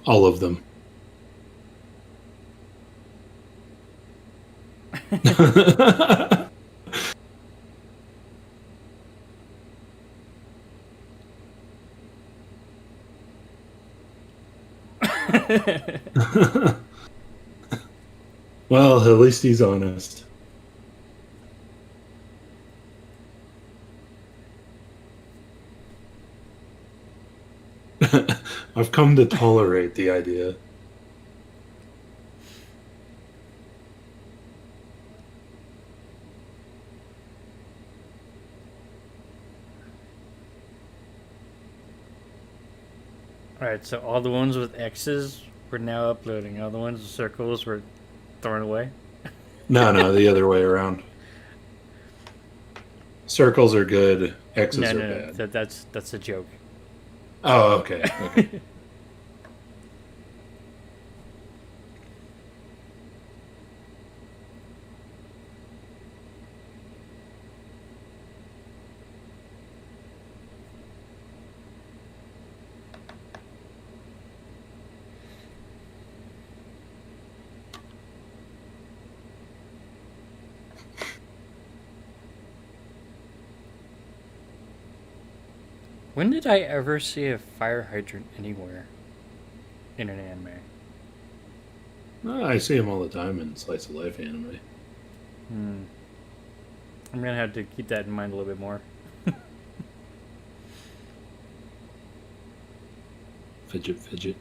All of them. Well, at least he's honest. I've come to tolerate the idea. Alright, so all the ones with X's we're now uploading. All the ones with circles were thrown away. No, the other way around. Circles are good. X's are bad. No. That's a joke. Oh, okay. When did I ever see a fire hydrant anywhere in an anime? I see them all the time in slice of life anime. I'm gonna have to keep that in mind a little bit more. Fidget.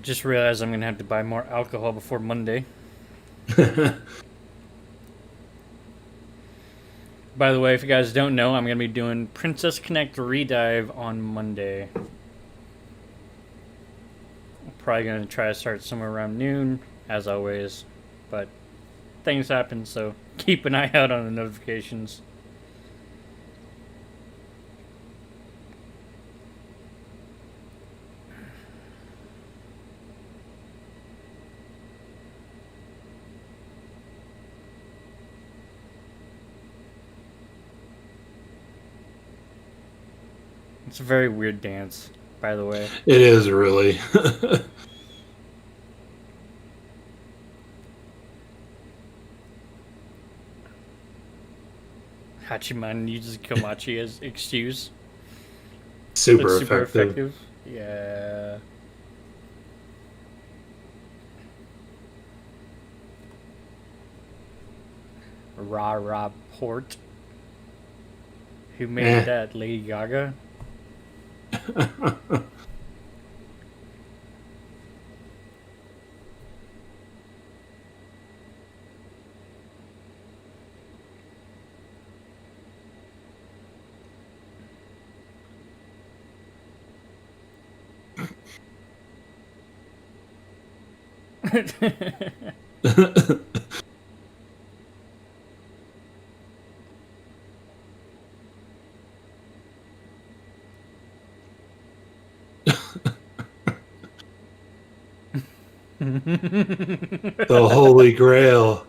Just realized I'm gonna have to buy more alcohol before Monday. By the way, if you guys don't know, I'm gonna be doing Princess Connect Redive on Monday. I'm probably gonna try to start somewhere around noon, as always, but things happen, so keep an eye out on the notifications. It's a very weird dance. by the way. It is really. Hachiman uses Komachi as excuse. super But super effective. Yeah. Rah Port. Who made that? Lady Gaga? The Holy Grail.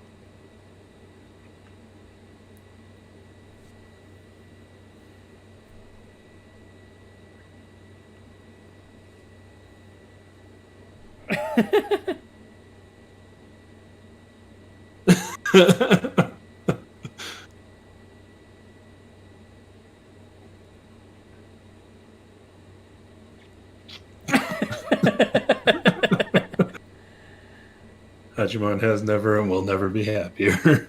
Hajimon has never and will never be happier.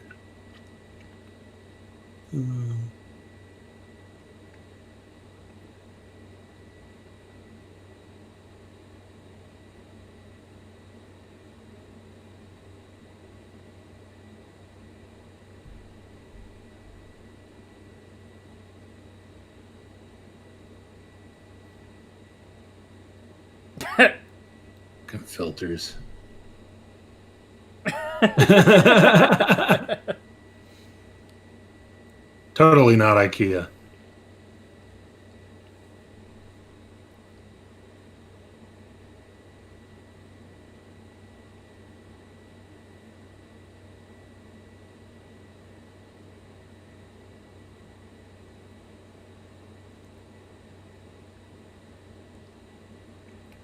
Filters. Totally not IKEA.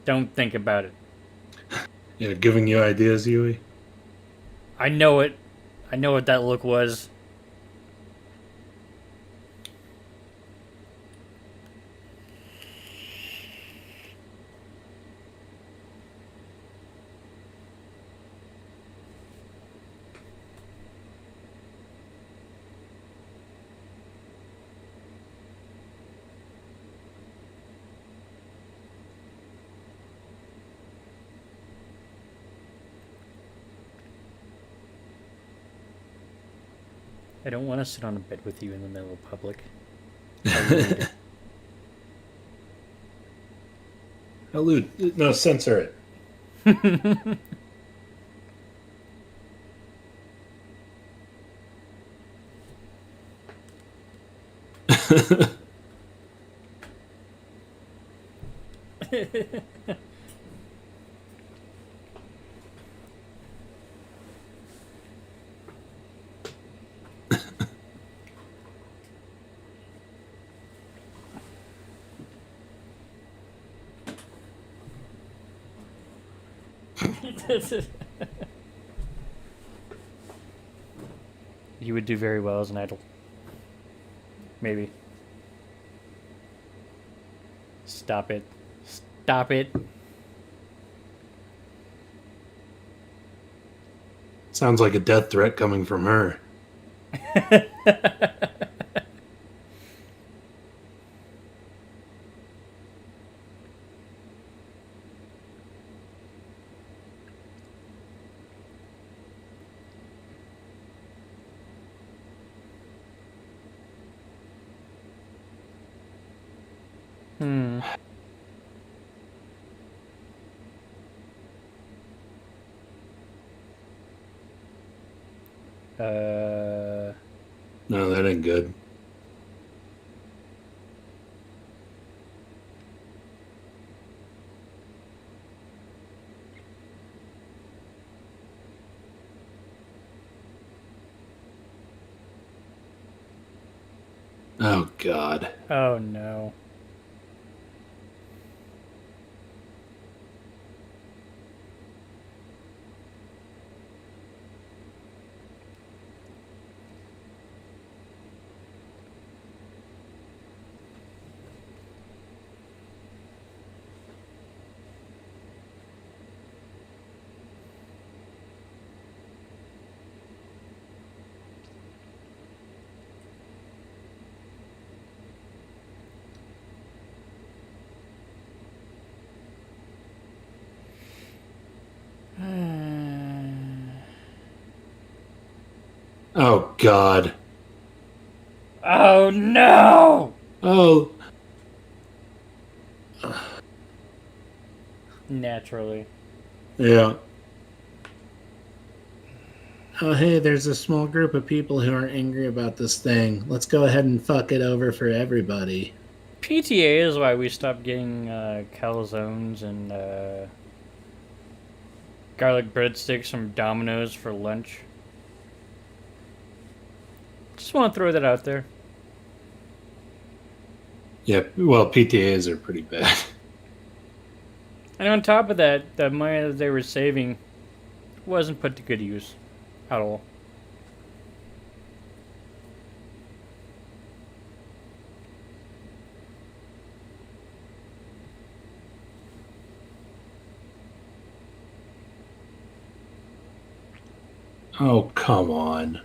Don't think about it. Yeah, giving you ideas, Yui. I know it. I know what that look was. I don't want to sit on a bed with you in the middle of public. Allude. No, censor it. You would do very well as an idol. Maybe. Stop it. Stop it. Sounds like a death threat coming from her. Hmm. No, that ain't good. Oh, God. Oh no. Oh God. Oh no! Oh. Naturally. Yeah. Oh, hey, there's a small group of people who are angry about this thing. Let's go ahead and fuck it over for everybody. PTA is why we stopped getting calzones and garlic breadsticks from Domino's for lunch. Just want to throw that out there. Yeah, well, PTAs are pretty bad. And on top of that, the money that they were saving wasn't put to good use at all. Oh, come on.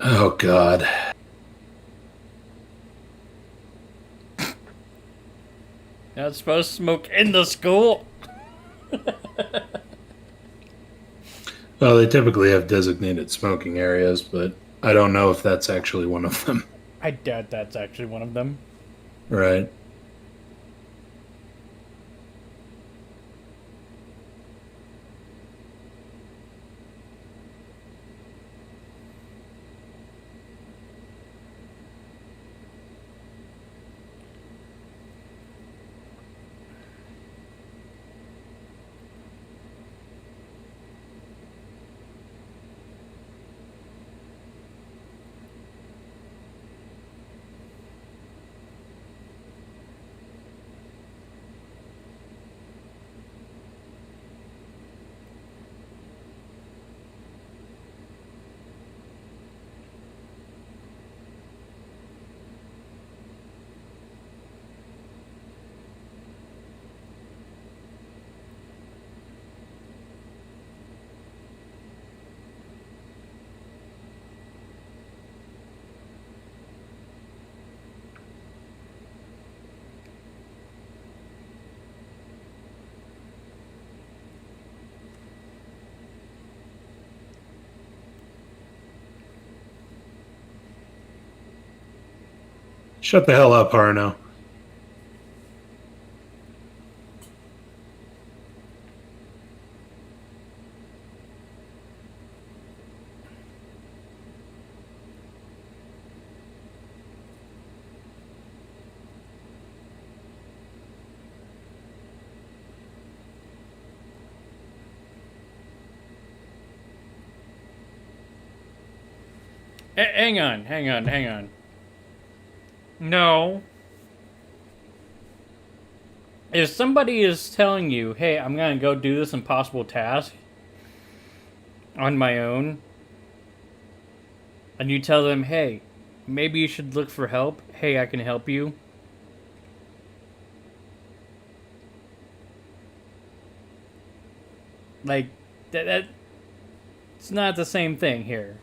Oh, God. Not supposed to smoke in the school. Well, they typically have designated smoking areas, but I don't know if that's actually one of them. I doubt that's actually one of them. Right. Shut the hell up, Harno. Hang on. No. If somebody is telling you, hey, I'm going to go do this impossible task on my own, and you tell them, hey, maybe you should look for help. Hey, I can help you. Like, that it's not the same thing here.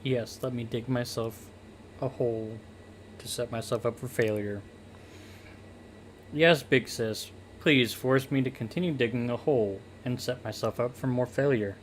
Yes, let me dig myself a hole to set myself up for failure. Yes, big sis, please force me to continue digging a hole and set myself up for more failure.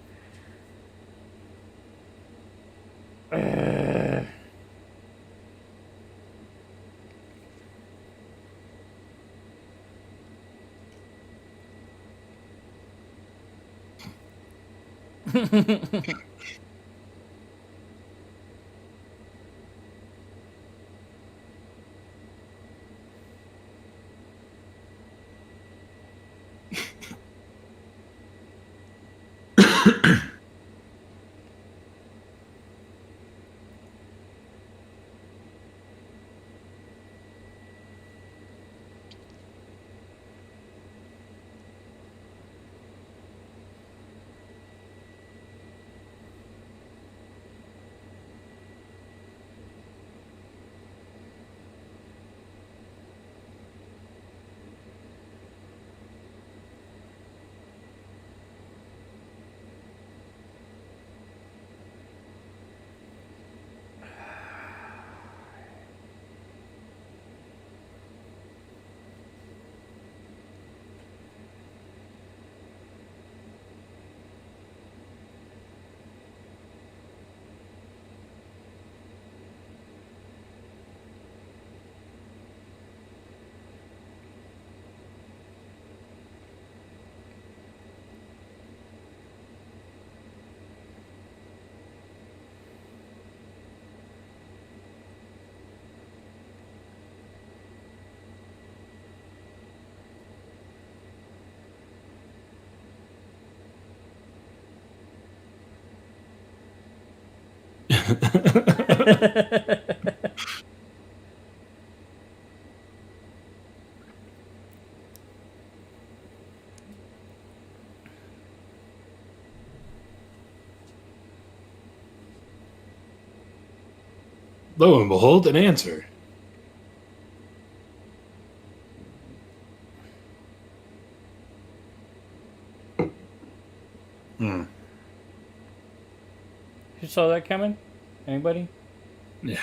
Lo and behold, an answer. Who saw that coming? Anybody? Yeah.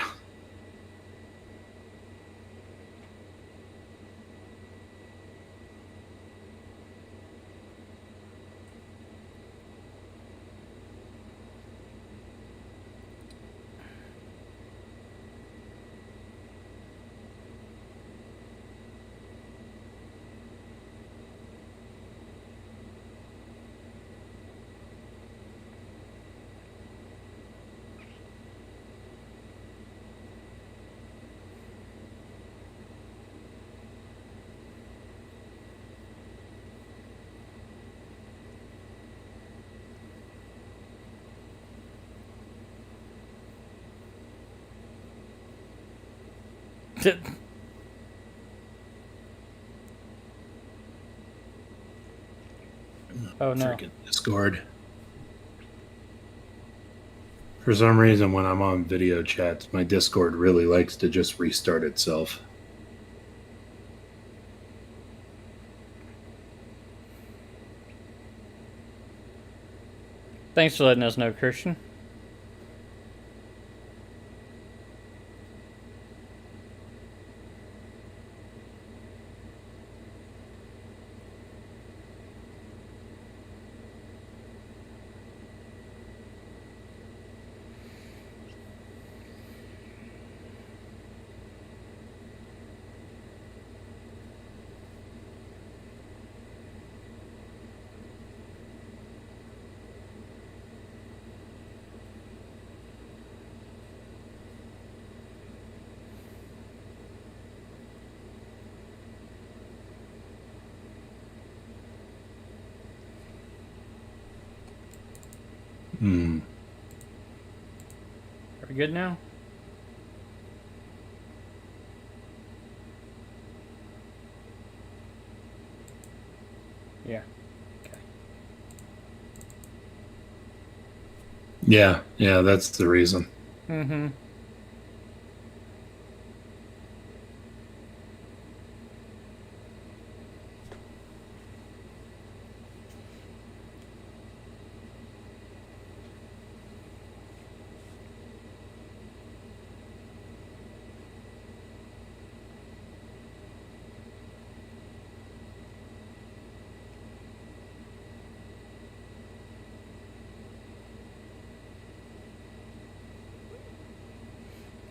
Oh no. Freaking Discord. For some reason, when I'm on video chats, my Discord really likes to just restart itself. Thanks for letting us know, Christian. Are we good now? Yeah. Okay. Yeah, that's the reason. Mm-hmm.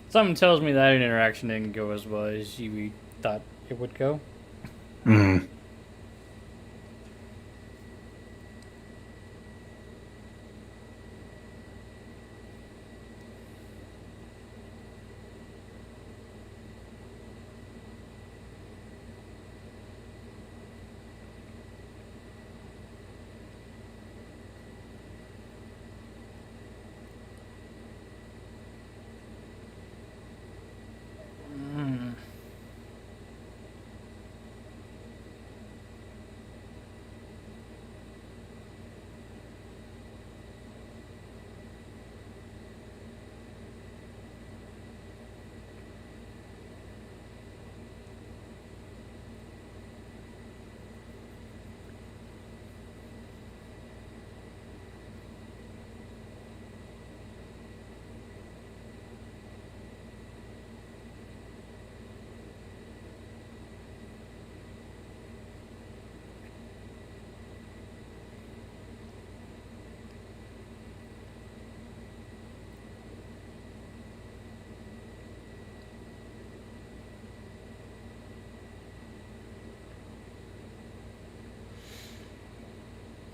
Something tells me that interaction didn't go as well as you thought it would go. Mm.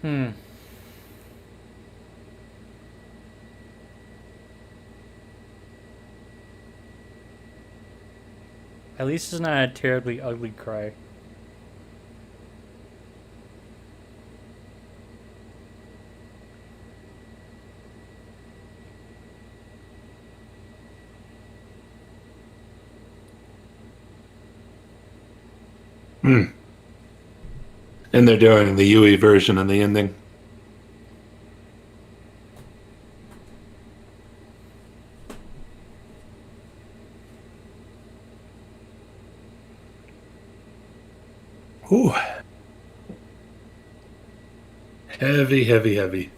Hmm. At least it's not a terribly ugly cry. Mm. And they're doing the Yui version of the ending. Ooh. Heavy, heavy, heavy.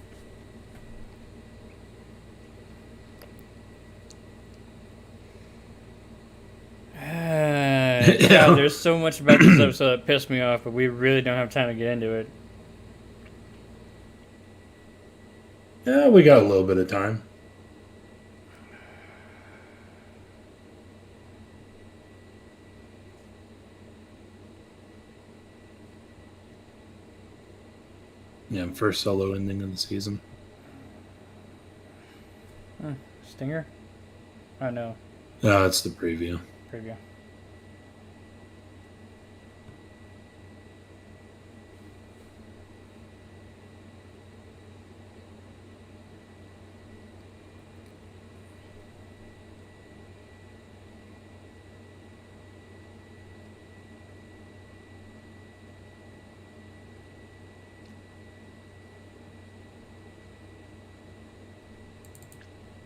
God, there's so much about this episode that pissed me off, but we really don't have time to get into it. Yeah, we got a little bit of time. Yeah, first solo ending of the season. Stinger? Oh, no. No, it's the preview. Preview.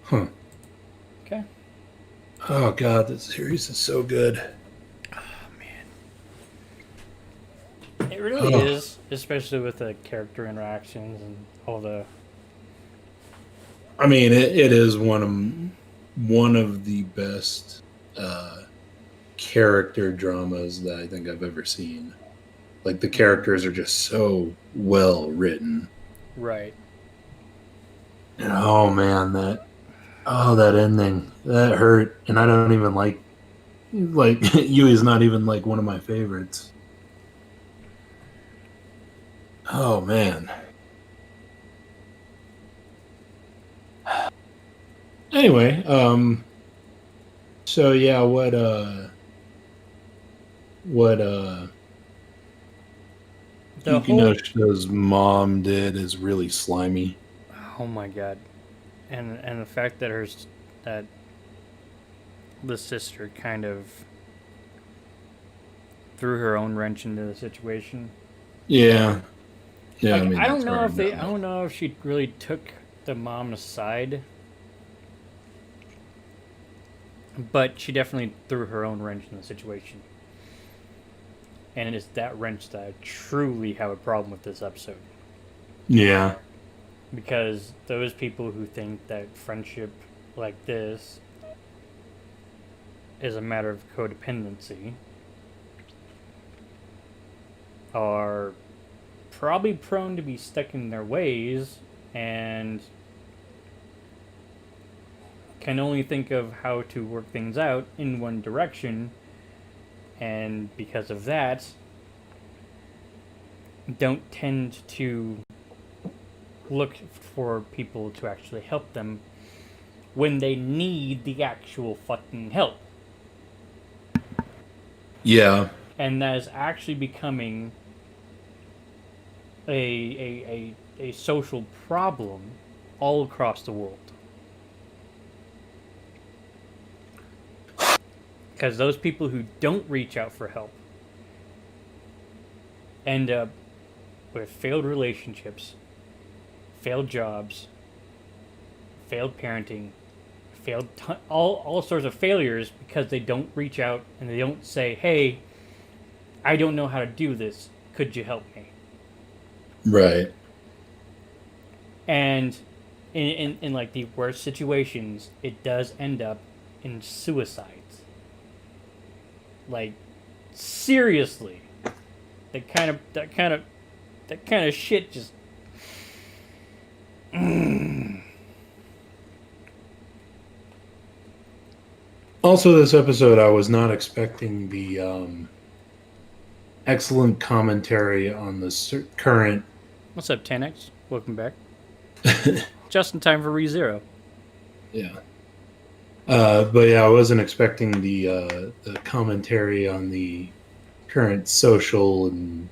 Huh. Okay. Oh, God, this series is so good. Oh, man. It really is, especially with the character interactions and all the... I mean, it is one of the best character dramas that I think I've ever seen. Like, the characters are just so well written. Right. And, oh, man, that ending, that hurt. And I don't even like Yui's not even like one of my favorites. Oh, man. Anyway, so yeah, what The whole... Yukinoshi's mom did is really slimy. Oh, Oh my god. And the fact that that the sister kind of threw her own wrench into the situation. Yeah. Yeah, Like, I mean, I don't that's know hard if they, enough. I don't know if she really took the mom aside, but she definitely threw her own wrench in the situation. And it is that wrench that I truly have a problem with this episode. Yeah. Because those people who think that friendship like this is a matter of codependency are probably prone to be stuck in their ways and can only think of how to work things out in one direction, and because of that don't tend to look for people to actually help them when they need the actual fucking help. Yeah. And that is actually becoming a social problem all across the world. Because those people who don't reach out for help end up with failed relationships, failed jobs, failed parenting, all sorts of failures because they don't reach out and they don't say, "Hey, I don't know how to do this. Could you help me?" Right. And in like the worst situations, it does end up in suicides. Like, seriously, that kind of shit just. Also, this episode, I was not expecting the excellent commentary on the current. What's up, 10X? Welcome back. Just in time for ReZero. Yeah. But yeah, I wasn't expecting the commentary on the current social and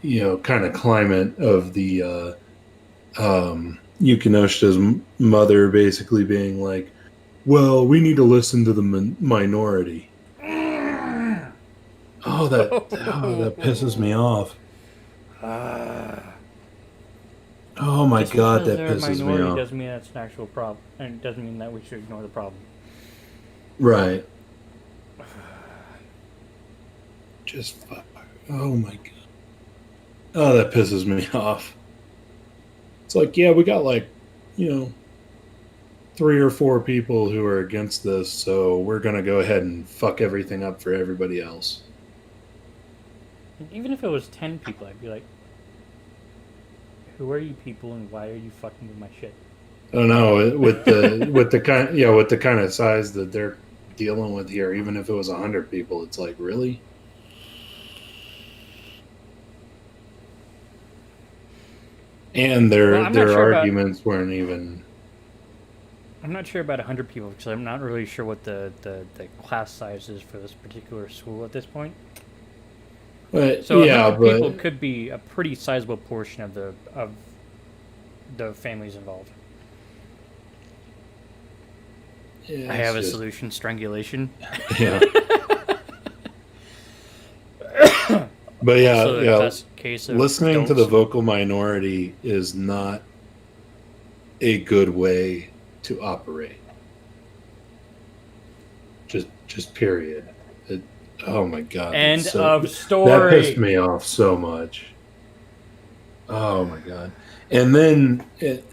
kind of climate of the Yukinoshita's mother basically being like, "Well, we need to listen to the minority." Oh, that pisses me off. Oh my Just god, because that they're a pisses me minority off. doesn't mean that's an actual problem, and it doesn't mean that we should ignore the problem. Right. Just fuck. Oh my god. Oh, that pisses me off. It's like, yeah, we got 3 or 4 people who are against this, so we're gonna go ahead and fuck everything up for everybody else. Even if it was 10 people, I'd be like, who are you people and why are you fucking with my shit? I don't know, with the kind of size that they're dealing with here, even if it was 100 people, it's like, really? And their arguments weren't even. I'm not sure about 100 people because I'm not really sure what the class size is for this particular school at this point. But, so yeah, 100 people could be a pretty sizable portion of the families involved. Yeah, I have a solution: strangulation. Yeah. But yeah, so yeah. That's case of listening adults. to the vocal minority is not a good way to operate. Just period. Oh my god. End of story. That pissed me off so much. Oh my god. And then it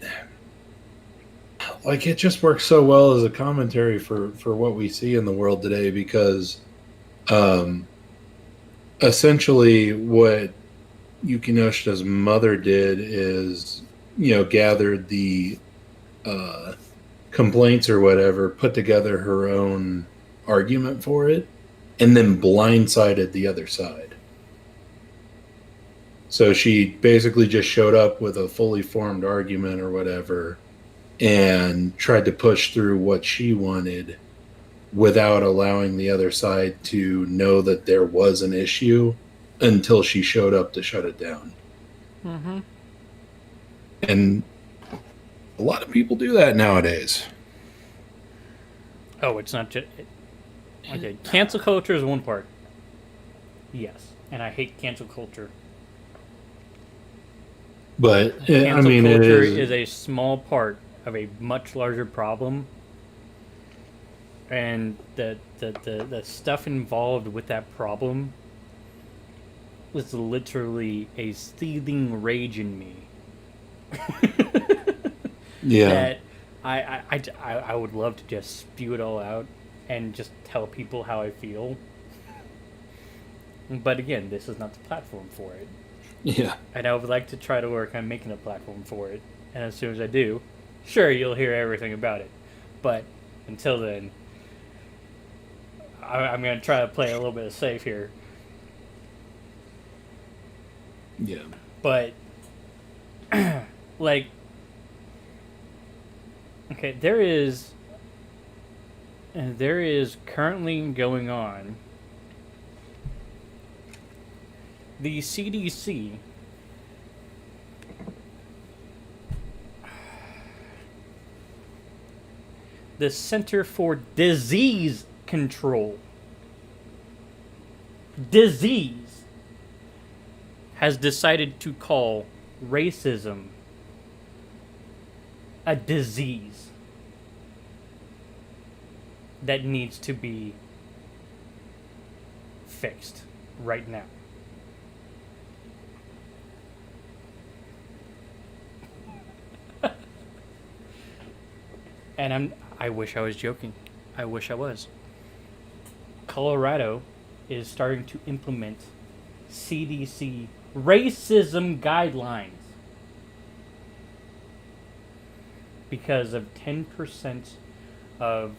just works so well as a commentary for what we see in the world today, because essentially what Yukinoshita's mother did is, gathered the complaints or whatever, put together her own argument for it, and then blindsided the other side. So she basically just showed up with a fully formed argument or whatever and tried to push through what she wanted without allowing the other side to know that there was an issue until she showed up to shut it down. Mm-hmm. And a lot of people do that nowadays. Oh, it's not just... Okay, cancel culture is one part. Yes, and I hate cancel culture. But Cancel I mean, culture it is a small part of a much larger problem, and the stuff involved with that problem was literally a seething rage in me. yeah. That I would love to just spew it all out and just tell people how I feel. But again, this is not the platform for it. Yeah. And I would like to try to work on making a platform for it. And as soon as I do, sure, you'll hear everything about it. But until then, I'm going to try to play a little bit of safe here. Yeah. But, like, okay, there is currently going on the CDC the Center for Disease Control has decided to call racism a disease that needs to be fixed right now. And I wish I was joking. I wish I was. Colorado is starting to implement CDC racism guidelines because of 10% of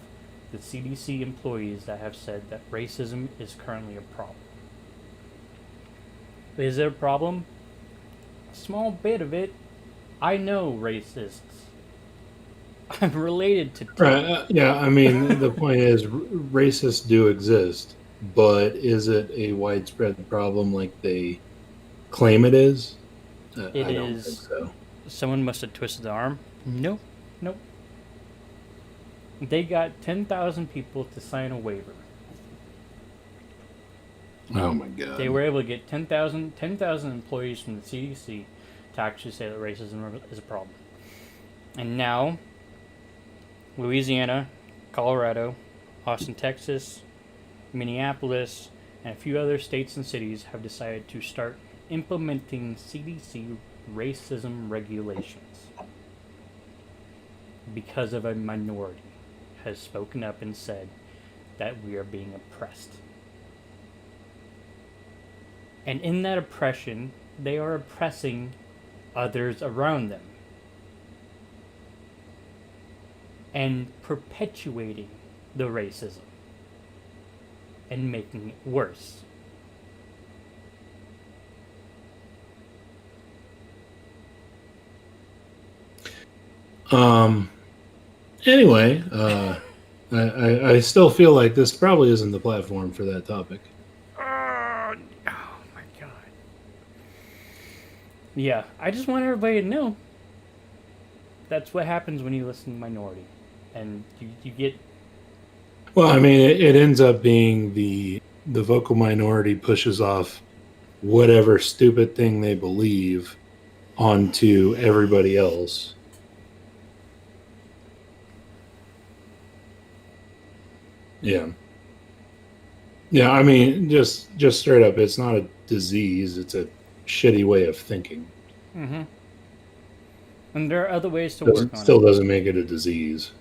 the CDC employees that have said that racism is currently a problem. Is it a problem? A small bit of it. I know racists. I'm related to... Right. Yeah. I mean, the point is, racists do exist, but is it a widespread problem like they claim it is? It I don't is. think so. Someone must have twisted the arm. Nope. They got 10,000 people to sign a waiver. Oh my god. They were able to get 10,000 employees from the CDC to actually say that racism is a problem. And now, Louisiana, Colorado, Austin, Texas, Minneapolis, and a few other states and cities have decided to start implementing CDC racism regulations because of a minority has spoken up and said that we are being oppressed. And in that oppression, they are oppressing others around them and perpetuating the racism and making it worse. Anyway, I still feel like this probably isn't the platform for that topic. Oh my god. Yeah, I just want everybody to know that's what happens when you listen to Minority. And you get... Well, I mean, it ends up being the vocal minority pushes off whatever stupid thing they believe onto everybody else. Yeah. Yeah, I mean, just straight up, it's not a disease, it's a shitty way of thinking. Mm-hmm. And there are other ways to work on Still it. doesn't make it a disease.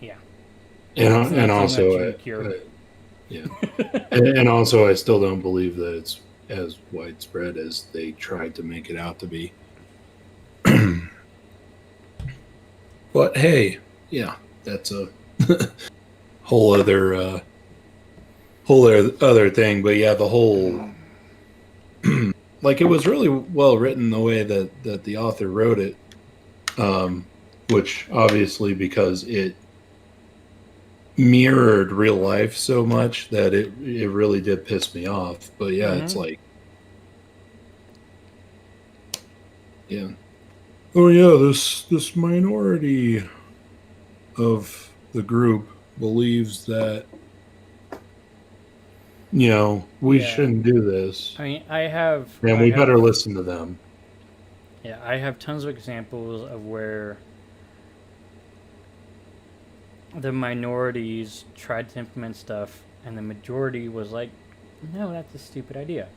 Yeah. And also, yeah. and also, I still don't believe that it's as widespread as they tried to make it out to be. But hey, yeah, that's a whole other thing. But yeah, the whole like it was really well written the way that the author wrote it, which obviously because it mirrored real life so much that it really did piss me off. But yeah, It's like, yeah, oh yeah, this minority of the group believes that we Yeah. shouldn't do this, I mean, and we better listen to them. yeah, I have tons of examples of where the minorities tried to implement stuff and the majority was like, no, that's a stupid idea.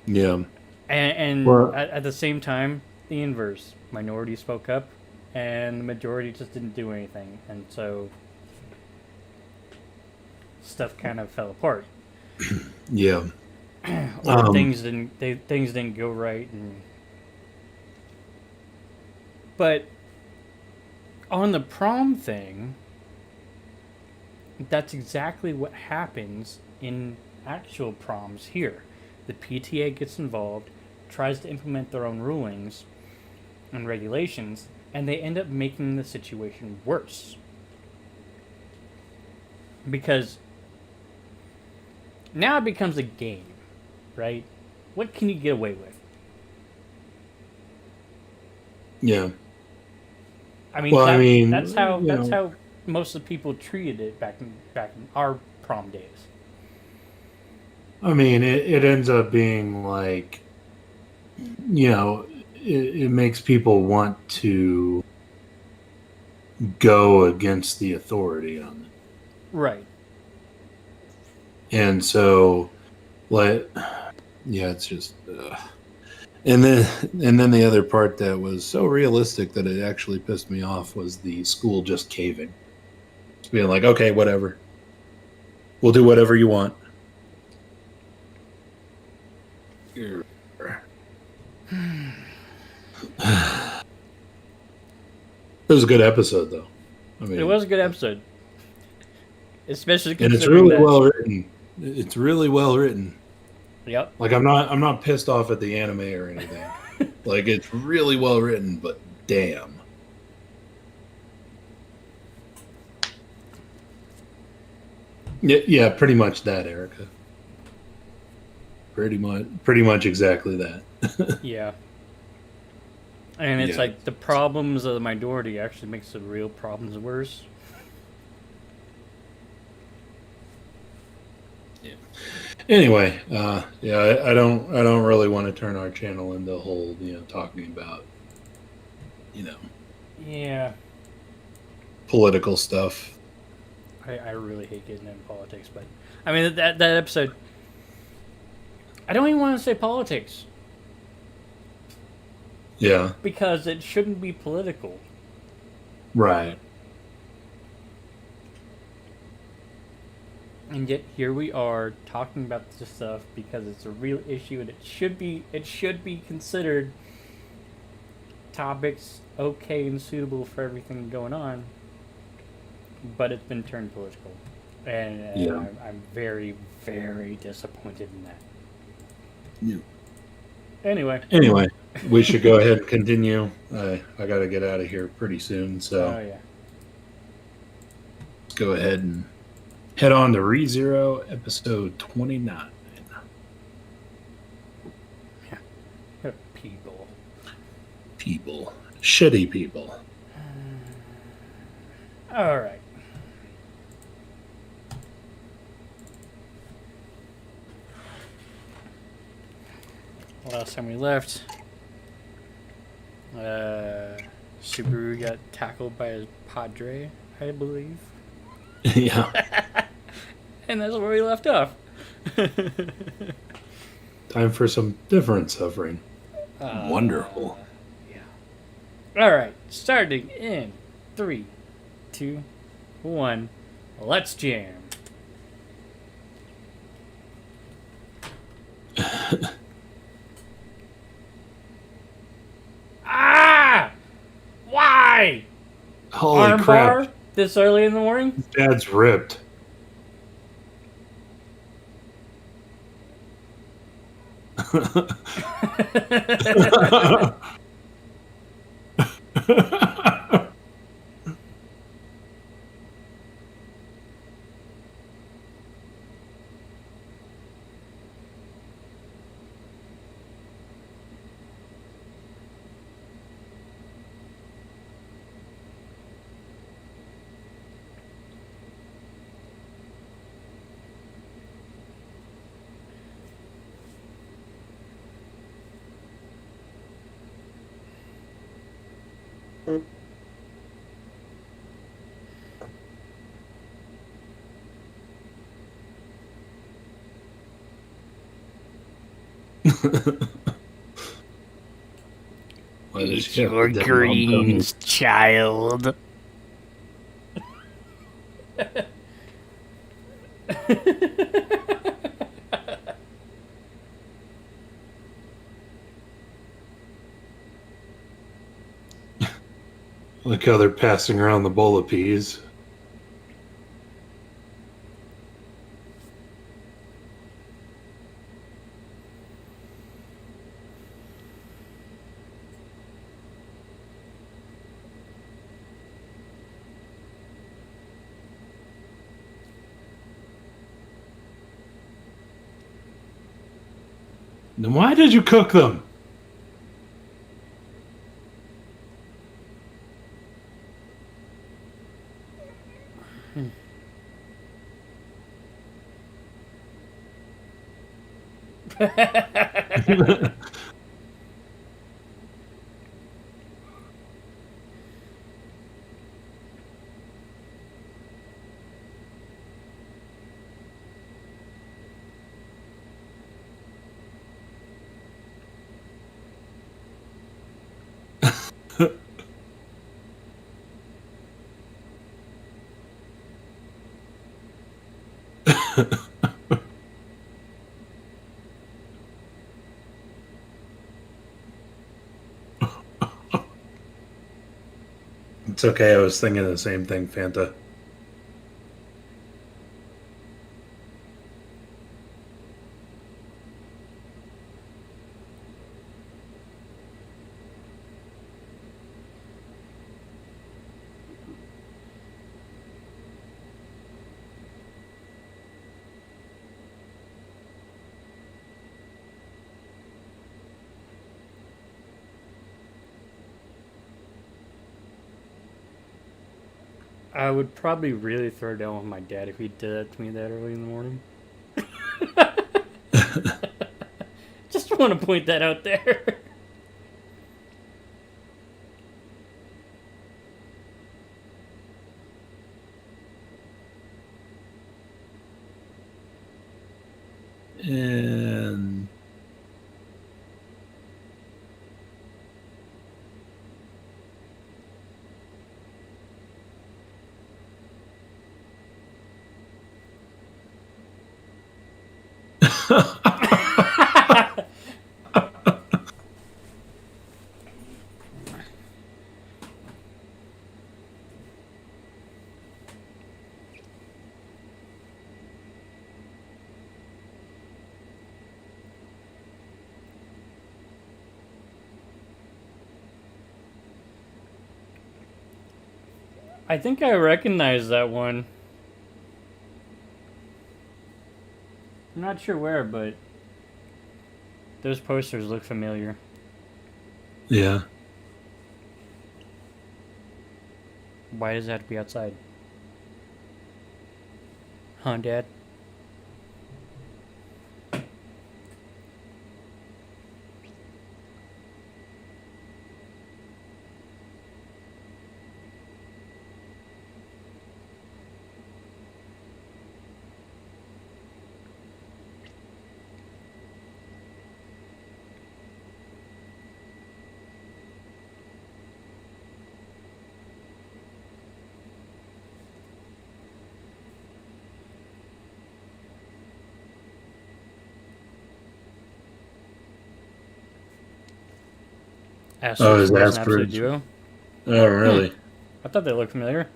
Yeah. And Well, at the same time, the inverse. Minority spoke up and the majority just didn't do anything. And so stuff kind of fell apart. yeah. Or things didn't go right. But on the prom thing, that's exactly what happens in actual proms here. The PTA gets involved, tries to implement their own rulings and regulations, and they end up making the situation worse. Because now it becomes a game, right? What can you get away with? Yeah. I mean, Well, I mean, that's how most of the people treated it back in our prom days. I mean, it ends up being like, it makes people want to go against the authority on it. Right. And so, like, yeah, it's just, and then the other part that was so realistic that it actually pissed me off was the school just caving, just being like, okay, whatever, we'll do whatever you want. It was a good episode, though. I mean, It was a good episode, especially and it's considering really that. well written. It's really well written. Yep. Like I'm not pissed off at the anime or anything. Like it's really well written, but damn. Yeah, pretty much that, Erica. Pretty much exactly that. Yeah. And it's Yeah. like the problems of the minority actually makes the real problems worse. Yeah. Anyway, yeah, I don't really want to turn our channel into a whole, talking about, Yeah. political stuff. I really hate getting into politics, but I mean that episode. I don't even want to say politics Yeah. because it shouldn't be political. Right. And yet here we are talking about this stuff because it's a real issue and it should be considered topics okay and suitable for everything going on. But it's been turned political, and Yeah. I'm very, very disappointed in that. Yeah. Anyway, We should go ahead and continue. I got to get out of here pretty soon, so oh yeah, let's go ahead and head on to ReZero episode 29. People, shitty people. All right. Last time we left, Subaru got tackled by his Padre, I believe. Yeah. And that's where we left off. Time for some different suffering. Wonderful. Yeah. All right. Starting in 3, 2, 1. Let's jam. Ah! Why? Holy Arm crap. bar this early in the morning? Dad's ripped. Why does Eat she have your the dead mom greens, child. Look how they're passing around the bowl of peas. Then why did you cook them? It's okay. I was thinking the same thing, Fanta. I would probably really throw down with my dad if he did that to me that early in the morning. Just want to point that out there. And I think I recognize that one. I'm not sure where, but those posters look familiar. yeah. Why does it have to be outside? Huh, Dad? Oh, his Asterisk was an absolute Asperger's. duo. Oh, really? I thought they looked familiar.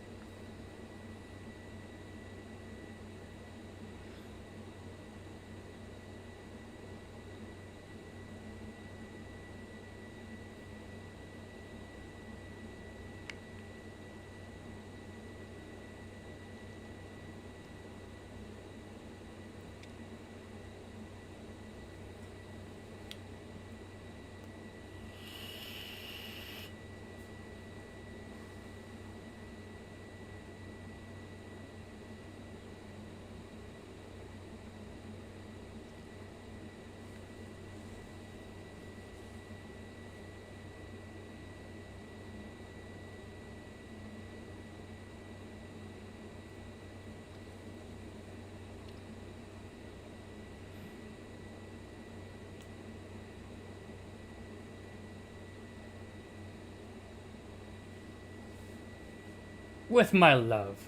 With my love.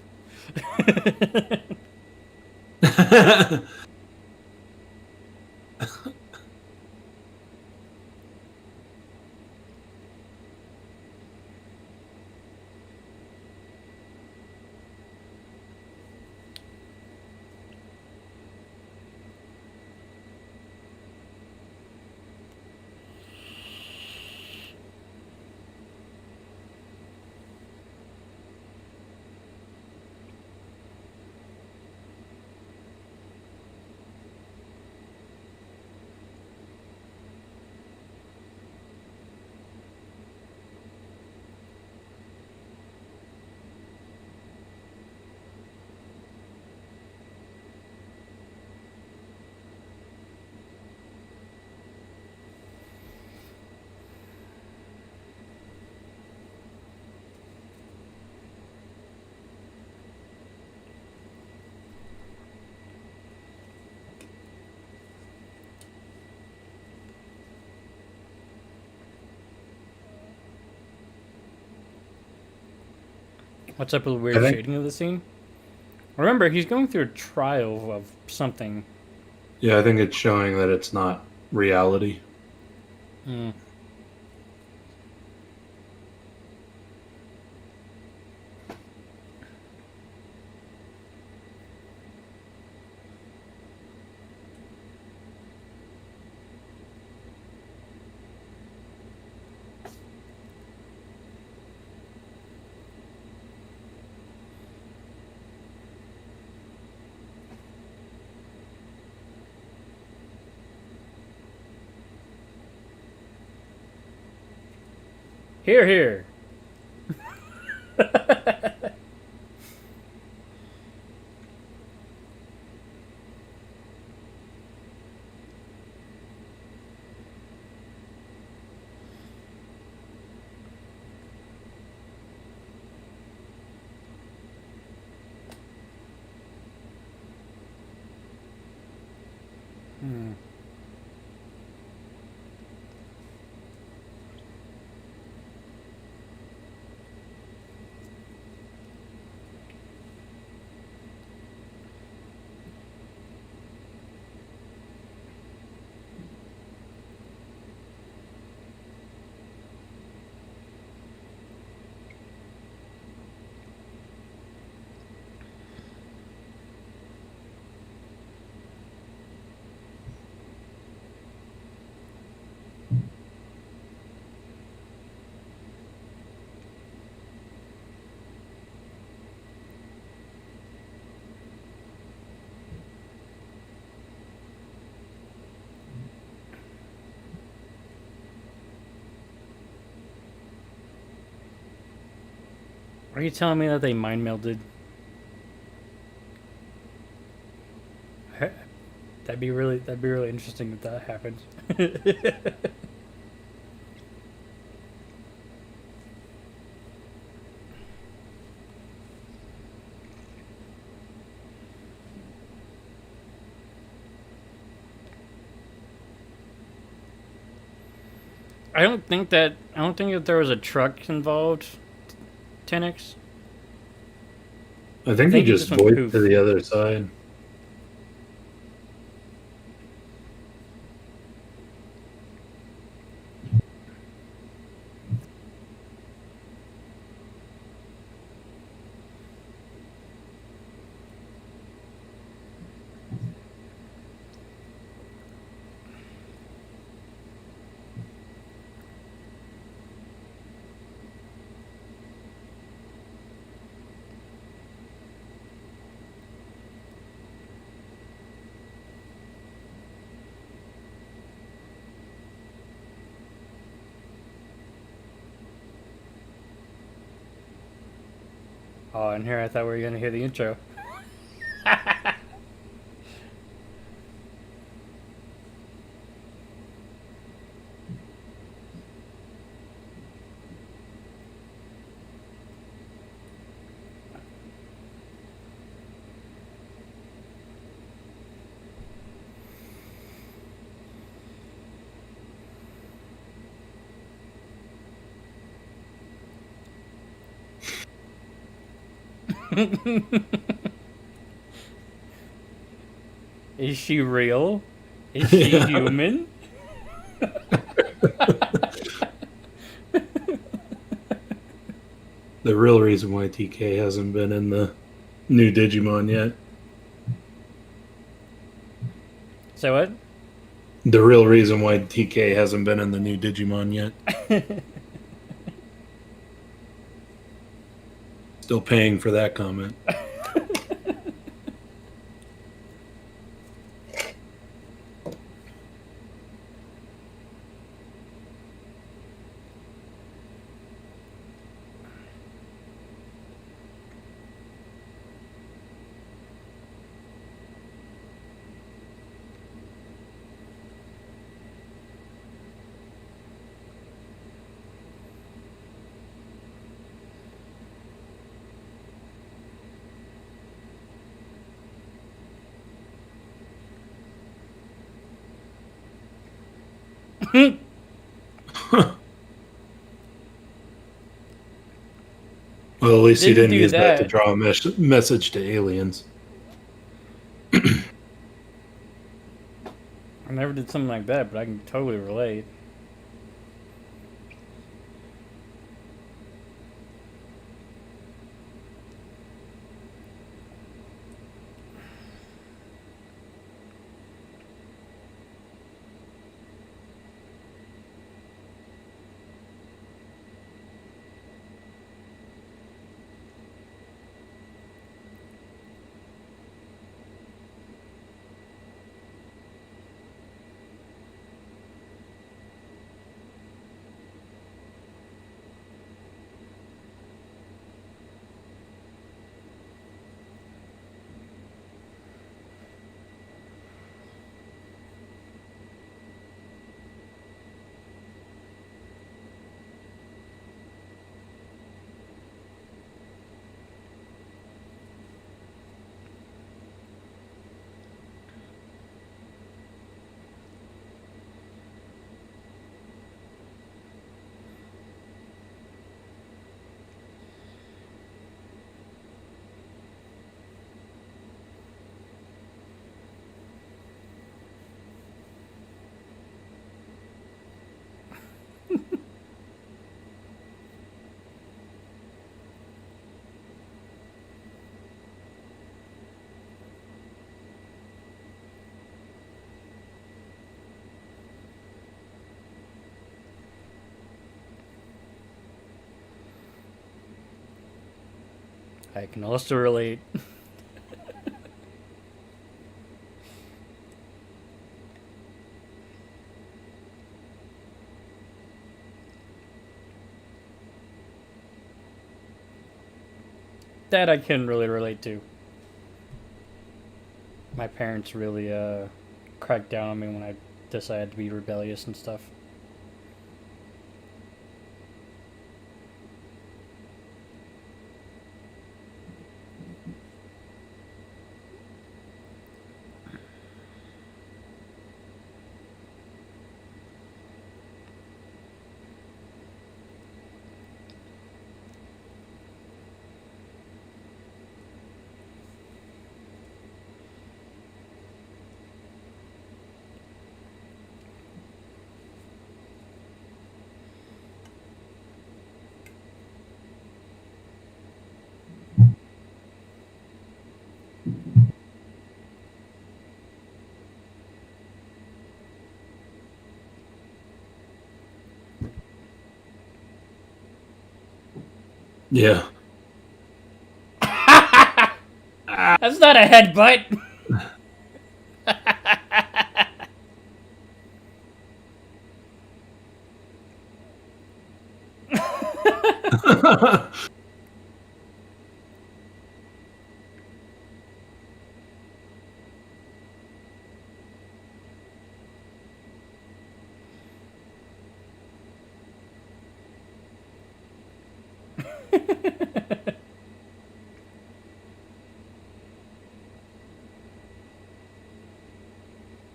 What's up with the weird shading of the scene? Remember, he's going through a trial of something. Yeah, I think it's showing that it's not reality. Hmm. Here, here. Hmm. Are you telling me that they mind melded? That'd be really interesting if that happened. I don't think that there was a truck involved. 10x. I think he just went voiced poof. to the other side. Oh, and here I thought we were gonna hear the intro. Is she real? Is she Yeah. human? The real reason why TK hasn't been in the new Digimon yet. So what? The real reason why TK hasn't been in the new Digimon yet. Still paying for that comment. Well, at least he Didn't didn't do use that to that. draw a message to aliens. I never did something like that, but I can totally relate. I can also relate. That I can really relate to. My parents really cracked down on me when I decided to be rebellious and stuff. Yeah. That's not a headbutt!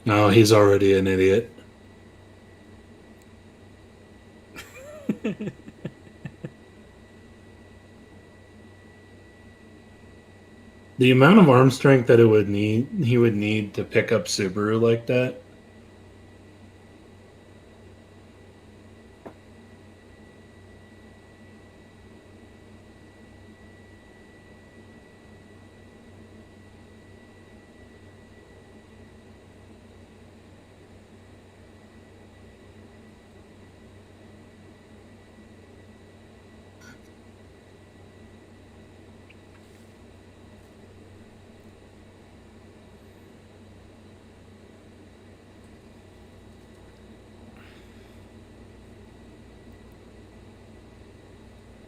No, he's already an idiot. The amount of arm strength that he would need to pick up Subaru like that.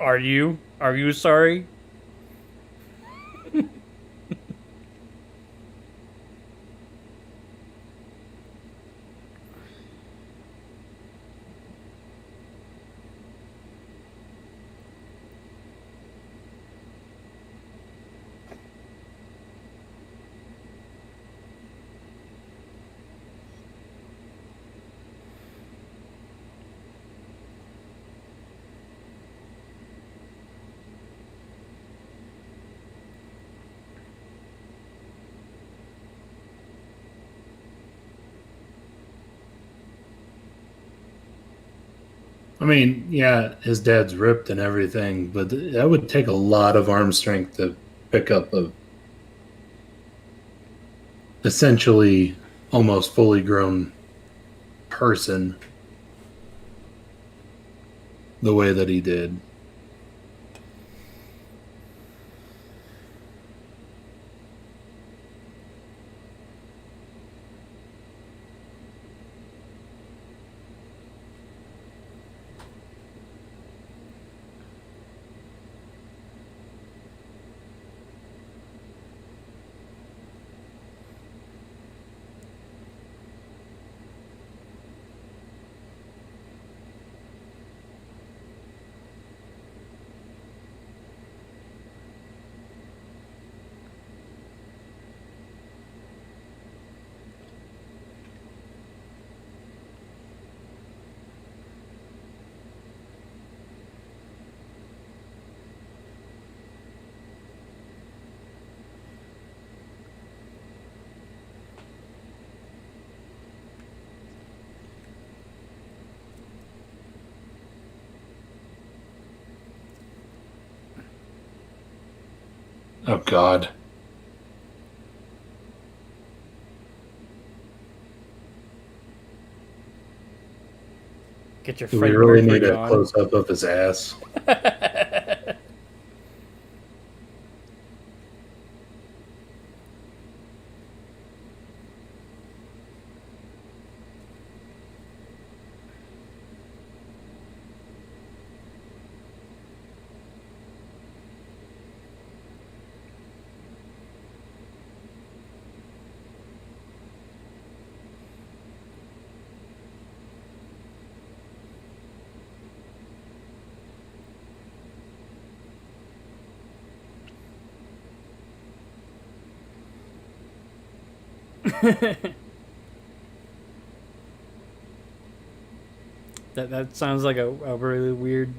Are you? Are you sorry? I mean, yeah, his dad's ripped and everything, but that would take a lot of arm strength to pick up a essentially almost fully grown person the way that he did. Oh God. Get your Do we Freddie really need Mercury a on. close up of his ass? That sounds like a really weird.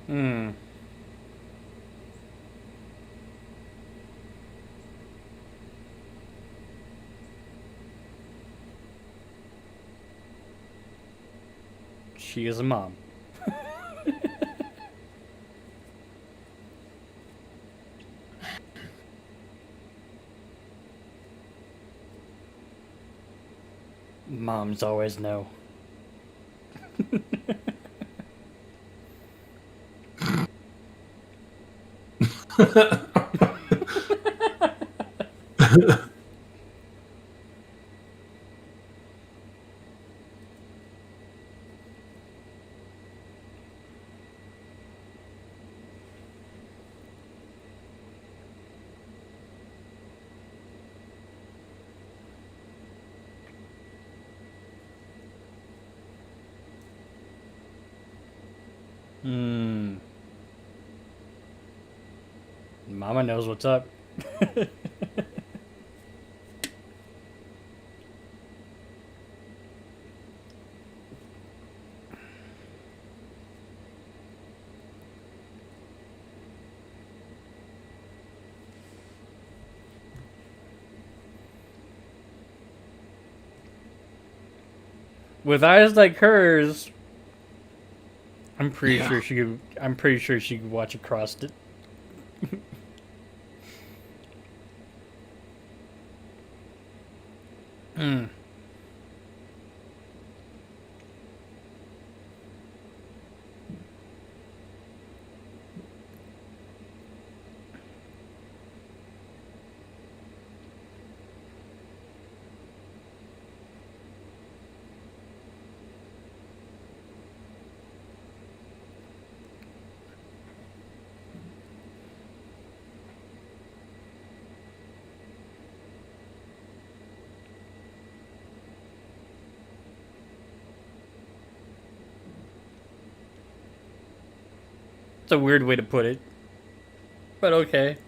Hmm. She is a mom. Moms always know. Hmm. Mama knows what's up. With eyes like hers, I'm pretty Yeah. sure she could. I'm pretty sure she could watch across it. Hmm. It's a weird way to put it, but okay.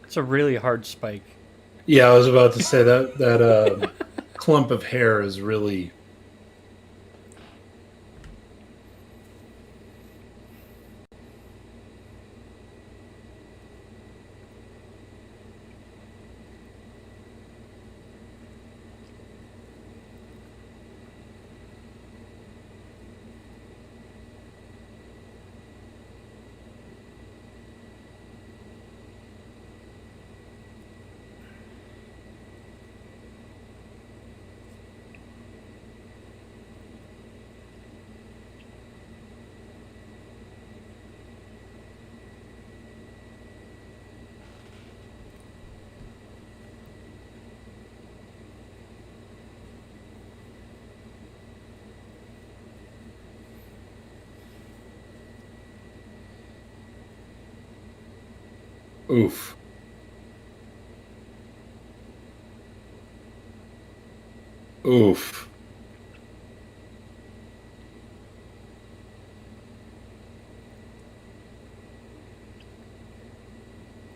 It's a really hard spike. Yeah, I was about to say that clump of hair is really. Oof. Oof.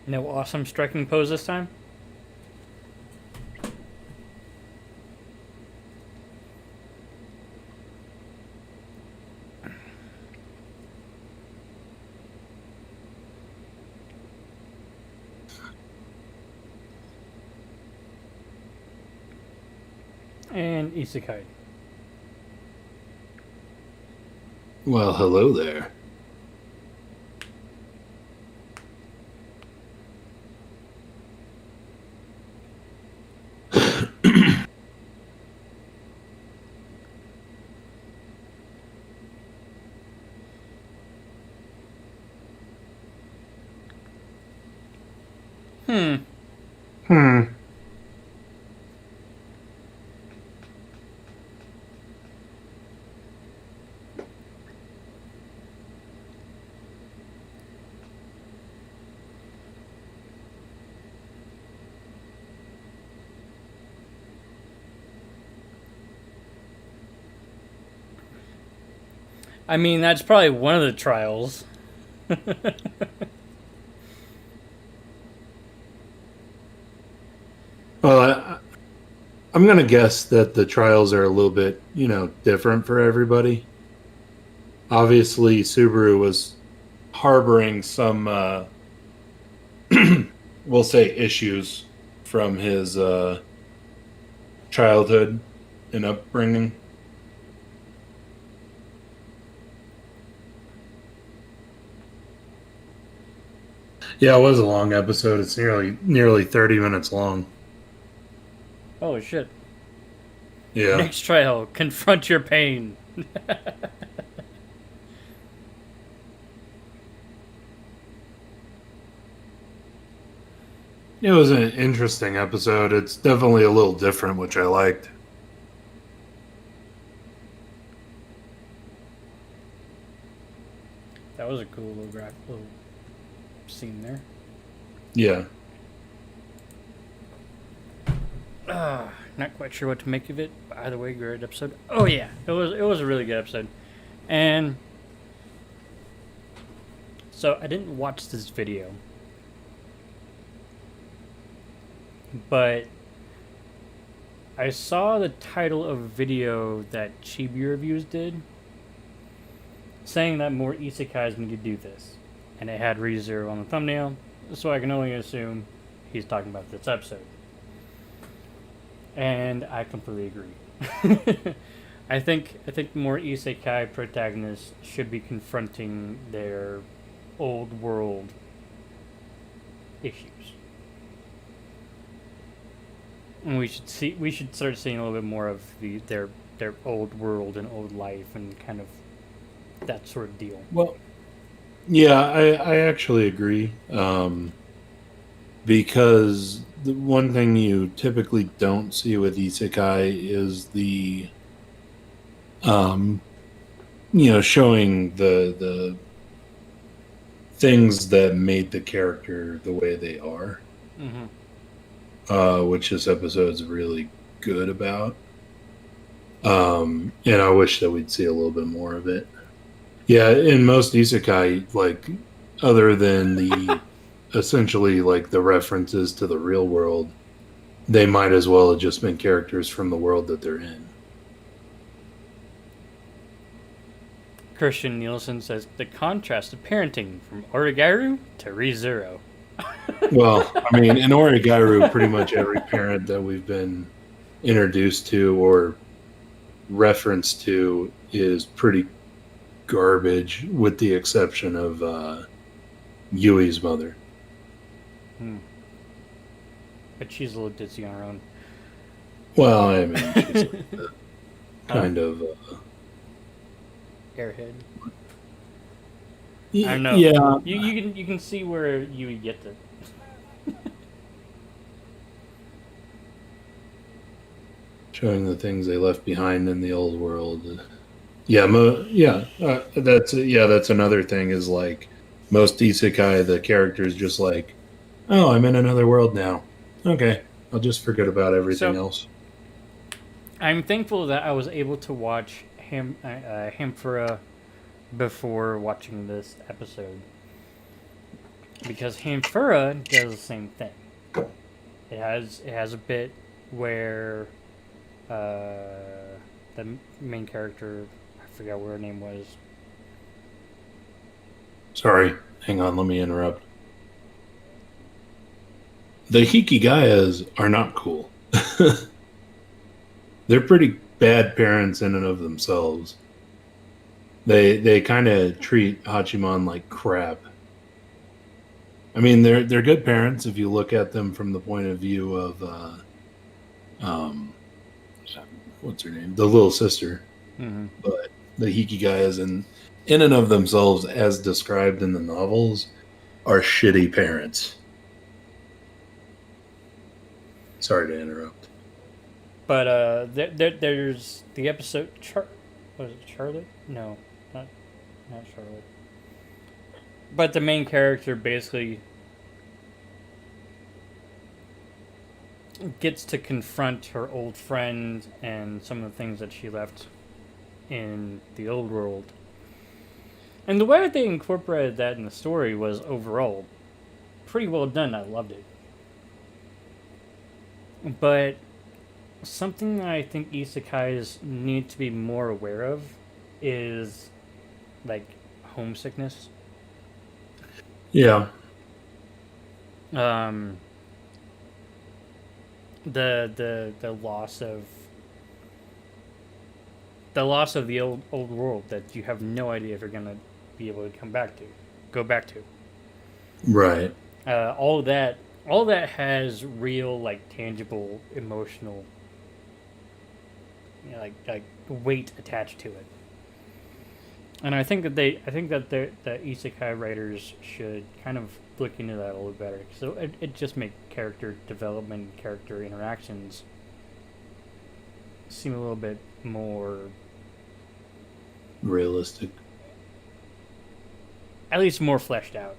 No awesome striking pose this time? And isekai. Well, hello there. Hmm. I mean, that's probably one of the trials. Well, I'm going to guess that the trials are a little bit, different for everybody. Obviously, Subaru was harboring some, we'll say, issues from his childhood and upbringing. Yeah, it was a long episode. It's nearly 30 minutes long. Oh shit. Yeah. Next trial, confront your pain. It was an interesting episode. It's definitely a little different, which I liked. That was a cool little scene there. Yeah. Not quite sure what to make of it. But either way, great episode. Oh yeah, it was a really good episode, and so I didn't watch this video, but I saw the title of a video that Chibi Reviews did, saying that more isekais need to do this, and it had ReZero on the thumbnail, so I can only assume he's talking about this episode. And I completely agree. I think more isekai protagonists should be confronting their old world issues. And we should start seeing a little bit more of their old world and old life and kind of that sort of deal. Well, yeah, I actually agree. Because the one thing you typically don't see with isekai is the, showing the things that made the character the way they are. Mm-hmm. Which this episode's really good about. And I wish that we'd see a little bit more of it. Yeah, in most isekai, like, other than the essentially like the references to the real world, they might as well have just been characters from the world that they're in. Christian Nielsen says the contrast of parenting from Oregairu to ReZero. Well, I mean, in Oregairu, pretty much every parent that we've been introduced to or referenced to is pretty garbage, with the exception of Yui's mother. But she's a little ditzy on her own. Well, I mean, she's like kind of airhead. I don't know. Yeah, You can see where Yui gets it. showing the things they left behind in the old world. That's another thing. Is like most isekai, the characters just like Oh, I'm in another world now. Okay, I'll just forget about everything So else. I'm thankful that I was able to watch Hamfura before watching this episode because Hamfura does the same thing. It has a bit where the main character, I forgot what her name was. Sorry, hang on, let me interrupt. The Hikigayas are not cool. They're pretty bad parents in and of themselves. They kind of treat Hachimon like crap. I mean, they're good parents if you look at them from the point of view of um, what's her name, the little sister. Mm-hmm. But the Hikigayas in and of themselves, as described in the novels, are shitty parents. Sorry to interrupt. But there's the episode. Was it Charlotte? No, not Charlotte. But the main character basically gets to confront her old friend and some of the things that she left in the old world. And the way that they incorporated that in the story was overall pretty well done. I loved it. But something that I think isekais need to be more aware of is like homesickness. Yeah. Um, the loss of the old world that you have no idea if you're gonna be able to go back to. Right. All that has real like tangible emotional, like weight attached to it. And I think that the isekai writers should kind of look into that a little better. So it just make character development, character interactions seem a little bit more, Realistic. at least more fleshed out.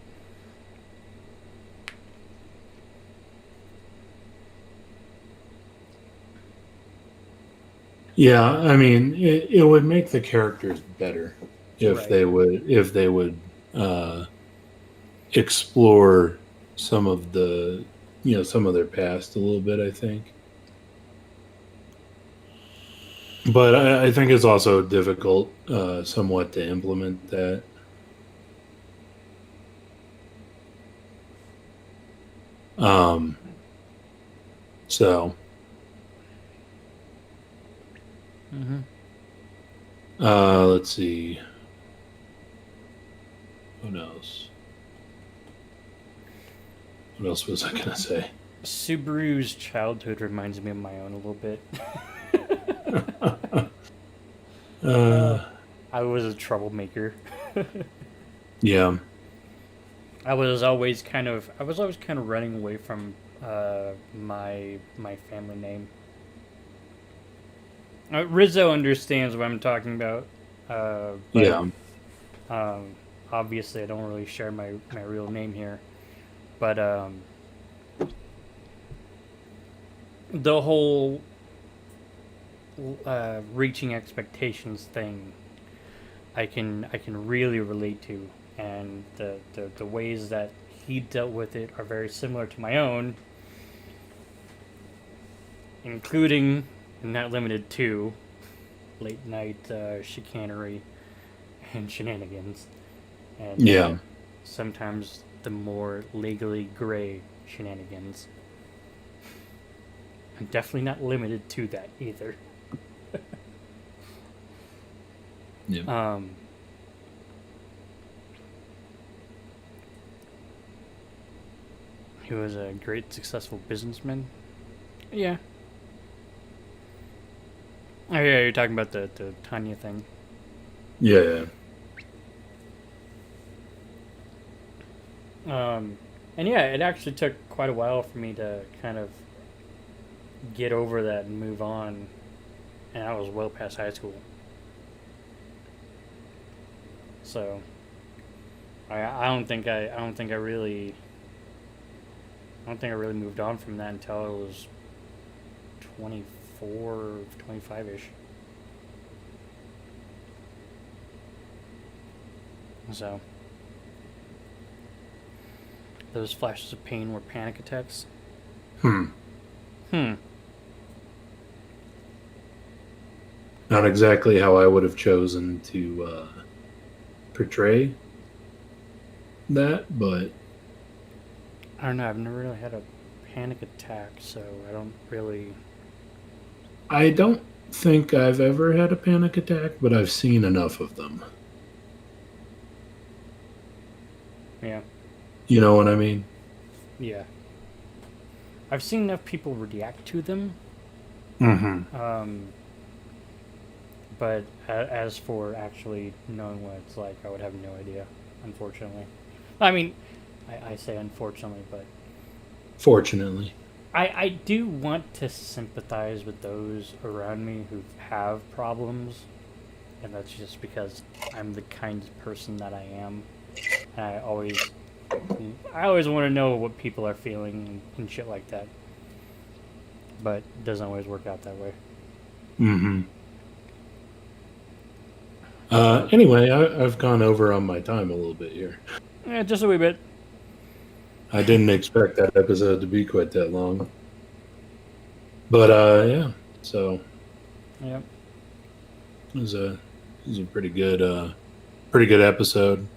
Yeah, I mean, it would make the characters better if Right. they would uh, explore some of the some of their past a little bit. I think, but I think it's also difficult, somewhat, to implement that. Um, so Mm-hmm. let's see. What else? What else was I gonna say? Subaru's childhood reminds me of my own a little bit. I was a troublemaker. Yeah. I was always kind of running away from my family name. Rizzo understands what I'm talking about. But Yeah. obviously I don't really share my real name here. But the whole reaching expectations thing, I can really relate to, and the ways that he dealt with it are very similar to my own, including, not limited to, late night chicanery and shenanigans, and Yeah. sometimes the more legally gray shenanigans. I'm definitely not limited to that either. Yeah. He was a great, successful businessman. Yeah. Oh yeah, you're talking about the Tanya thing. Yeah. And yeah, it actually took quite a while for me to kind of get over that and move on, and I was well past high school. So I don't think I really don't think I really moved on from that until I was 24, 25-ish. So, those flashes of pain were panic attacks. Hmm. Hmm. Not exactly how I would have chosen to portray that, but I don't know. I've never really had a panic attack, so I don't really. I don't think I've ever had a panic attack, but I've seen enough of them. Yeah. You know what I mean? Yeah. I've seen enough people react to them. Mm-hmm. But as for actually knowing what it's like, I would have no idea, unfortunately. I mean, I say unfortunately, but Fortunately. I do want to sympathize with those around me who have problems, and that's just because I'm the kind of person that I am. And I always want to know what people are feeling and shit like that. But it doesn't always work out that way. Mm-hmm. Anyway, I've gone over on my time a little bit here. Yeah, just a wee bit. I didn't expect that episode to be quite that long. But yeah, so Yep. it was a pretty good episode.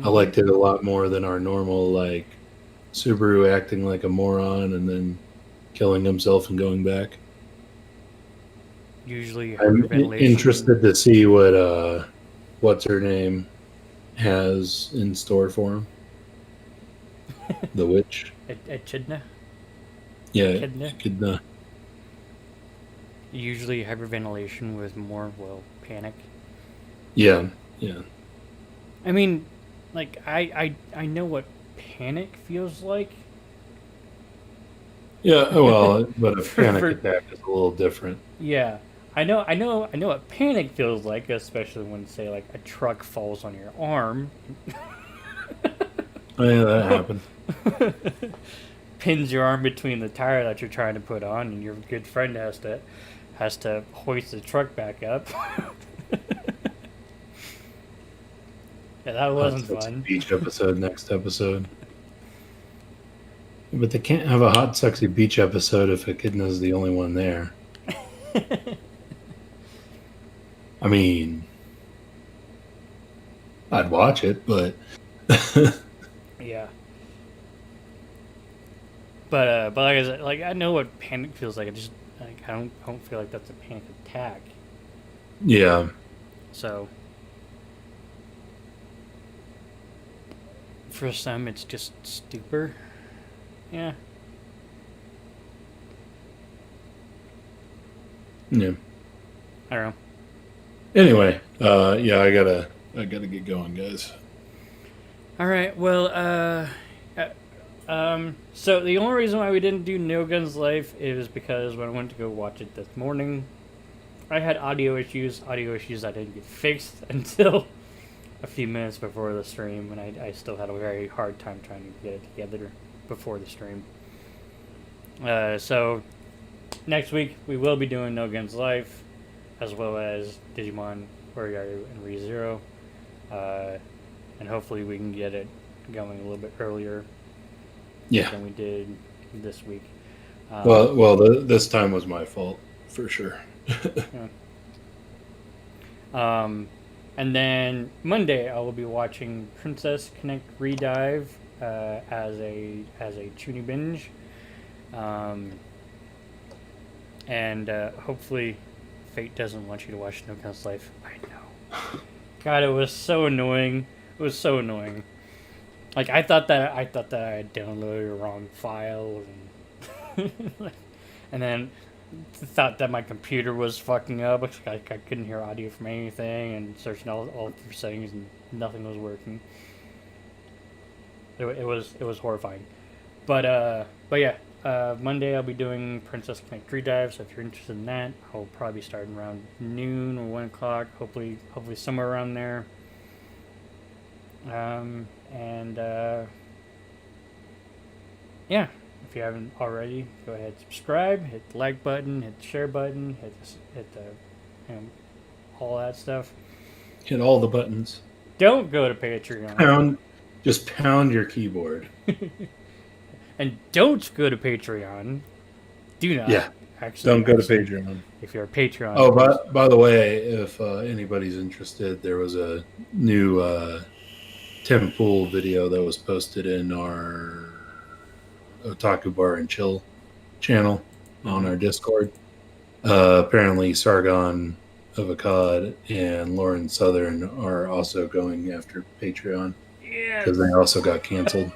I liked it a lot more than our normal, like, Subaru acting like a moron and then killing himself and going back. Usually I'm hyperventilation. interested to see what what's her name has in store for him. The witch. Echidna. Yeah, Echidna. Echidna. Usually hyperventilation with more, well, panic. Yeah, yeah. I mean, like, I know what panic feels like. Yeah, well, but a panic attack is a little different. Yeah. I know what panic feels like, especially when, say, like, a truck falls on your arm. Oh, yeah, that happened. Pins your arm between the tire that you're trying to put on, and your good friend has to hoist the truck back up. Yeah, that wasn't fun. Beach episode next episode. But they can't have a hot, sexy beach episode if Echidna's the only one there. I mean, I'd watch it, but Yeah. But like I said, like, I know what panic feels like. I just, like, I don't feel like that's a panic attack. yeah. So for some, it's just stupor. Yeah. Yeah. I don't know. Anyway, yeah, I gotta get going, guys. All right. Well, so the only reason why we didn't do No Guns Life is because when I went to go watch it this morning, I had audio issues that didn't get fixed until a few minutes before the stream, and I still had a very hard time trying to get it together before the stream. So next week we will be doing No Guns Life, as well as Digimon, Oregairu, and ReZero, and hopefully we can get it going a little bit earlier than we did this week. This time was my fault for sure. Yeah. And then Monday I will be watching Princess Connect Redive as a Chuny binge, and hopefully Fate doesn't want you to watch No Guns Life. I know. God, it was so annoying. It was so annoying. Like, I thought that I had downloaded the wrong file, and then thought that my computer was fucking up. I couldn't hear audio from anything, and searching all for settings, and nothing was working. It was horrifying. But yeah. Monday I'll be doing Princess Connect Redive, so if you're interested in that, I'll probably be starting around noon or 1 o'clock, hopefully somewhere around there. yeah, if you haven't already, go ahead, subscribe, hit the like button, hit the share button, hit the, all that stuff. Hit all the buttons. Don't go to Patreon. Just pound your keyboard. And don't go to Patreon. Do not. Yeah. Actually, Don't go to Patreon. If you're a Patreon. Oh, by the way, if anybody's interested, there was a new Tim Pool video that was posted in our Otaku Bar and Chill channel on our Discord. Apparently, Sargon of Akkad and Lauren Southern are also going after Patreon because they also got canceled.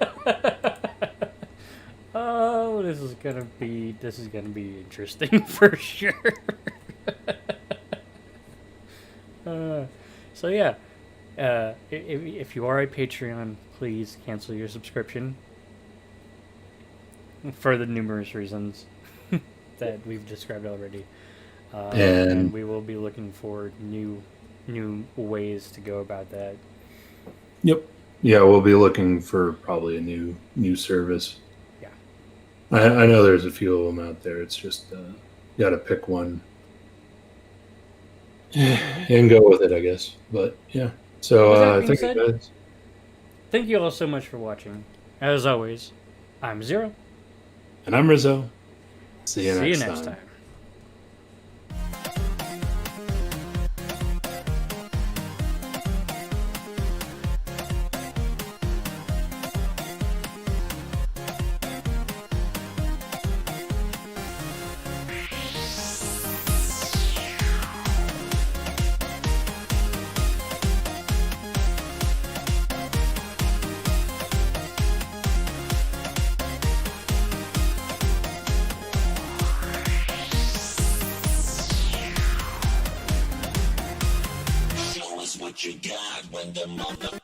Oh, this is gonna be interesting for sure. So yeah, if you are a Patreon, please cancel your subscription for the numerous reasons that we've described already. And we will be looking for new ways to go about that. Yep. Yeah, we'll be looking for probably a new service. Yeah. I know there's a few of them out there. It's just you got to pick one and go with it, I guess. But yeah. So thank you all so much for watching. As always, I'm Zero. And I'm Rizzo. See you next time. Show us what you got when the mother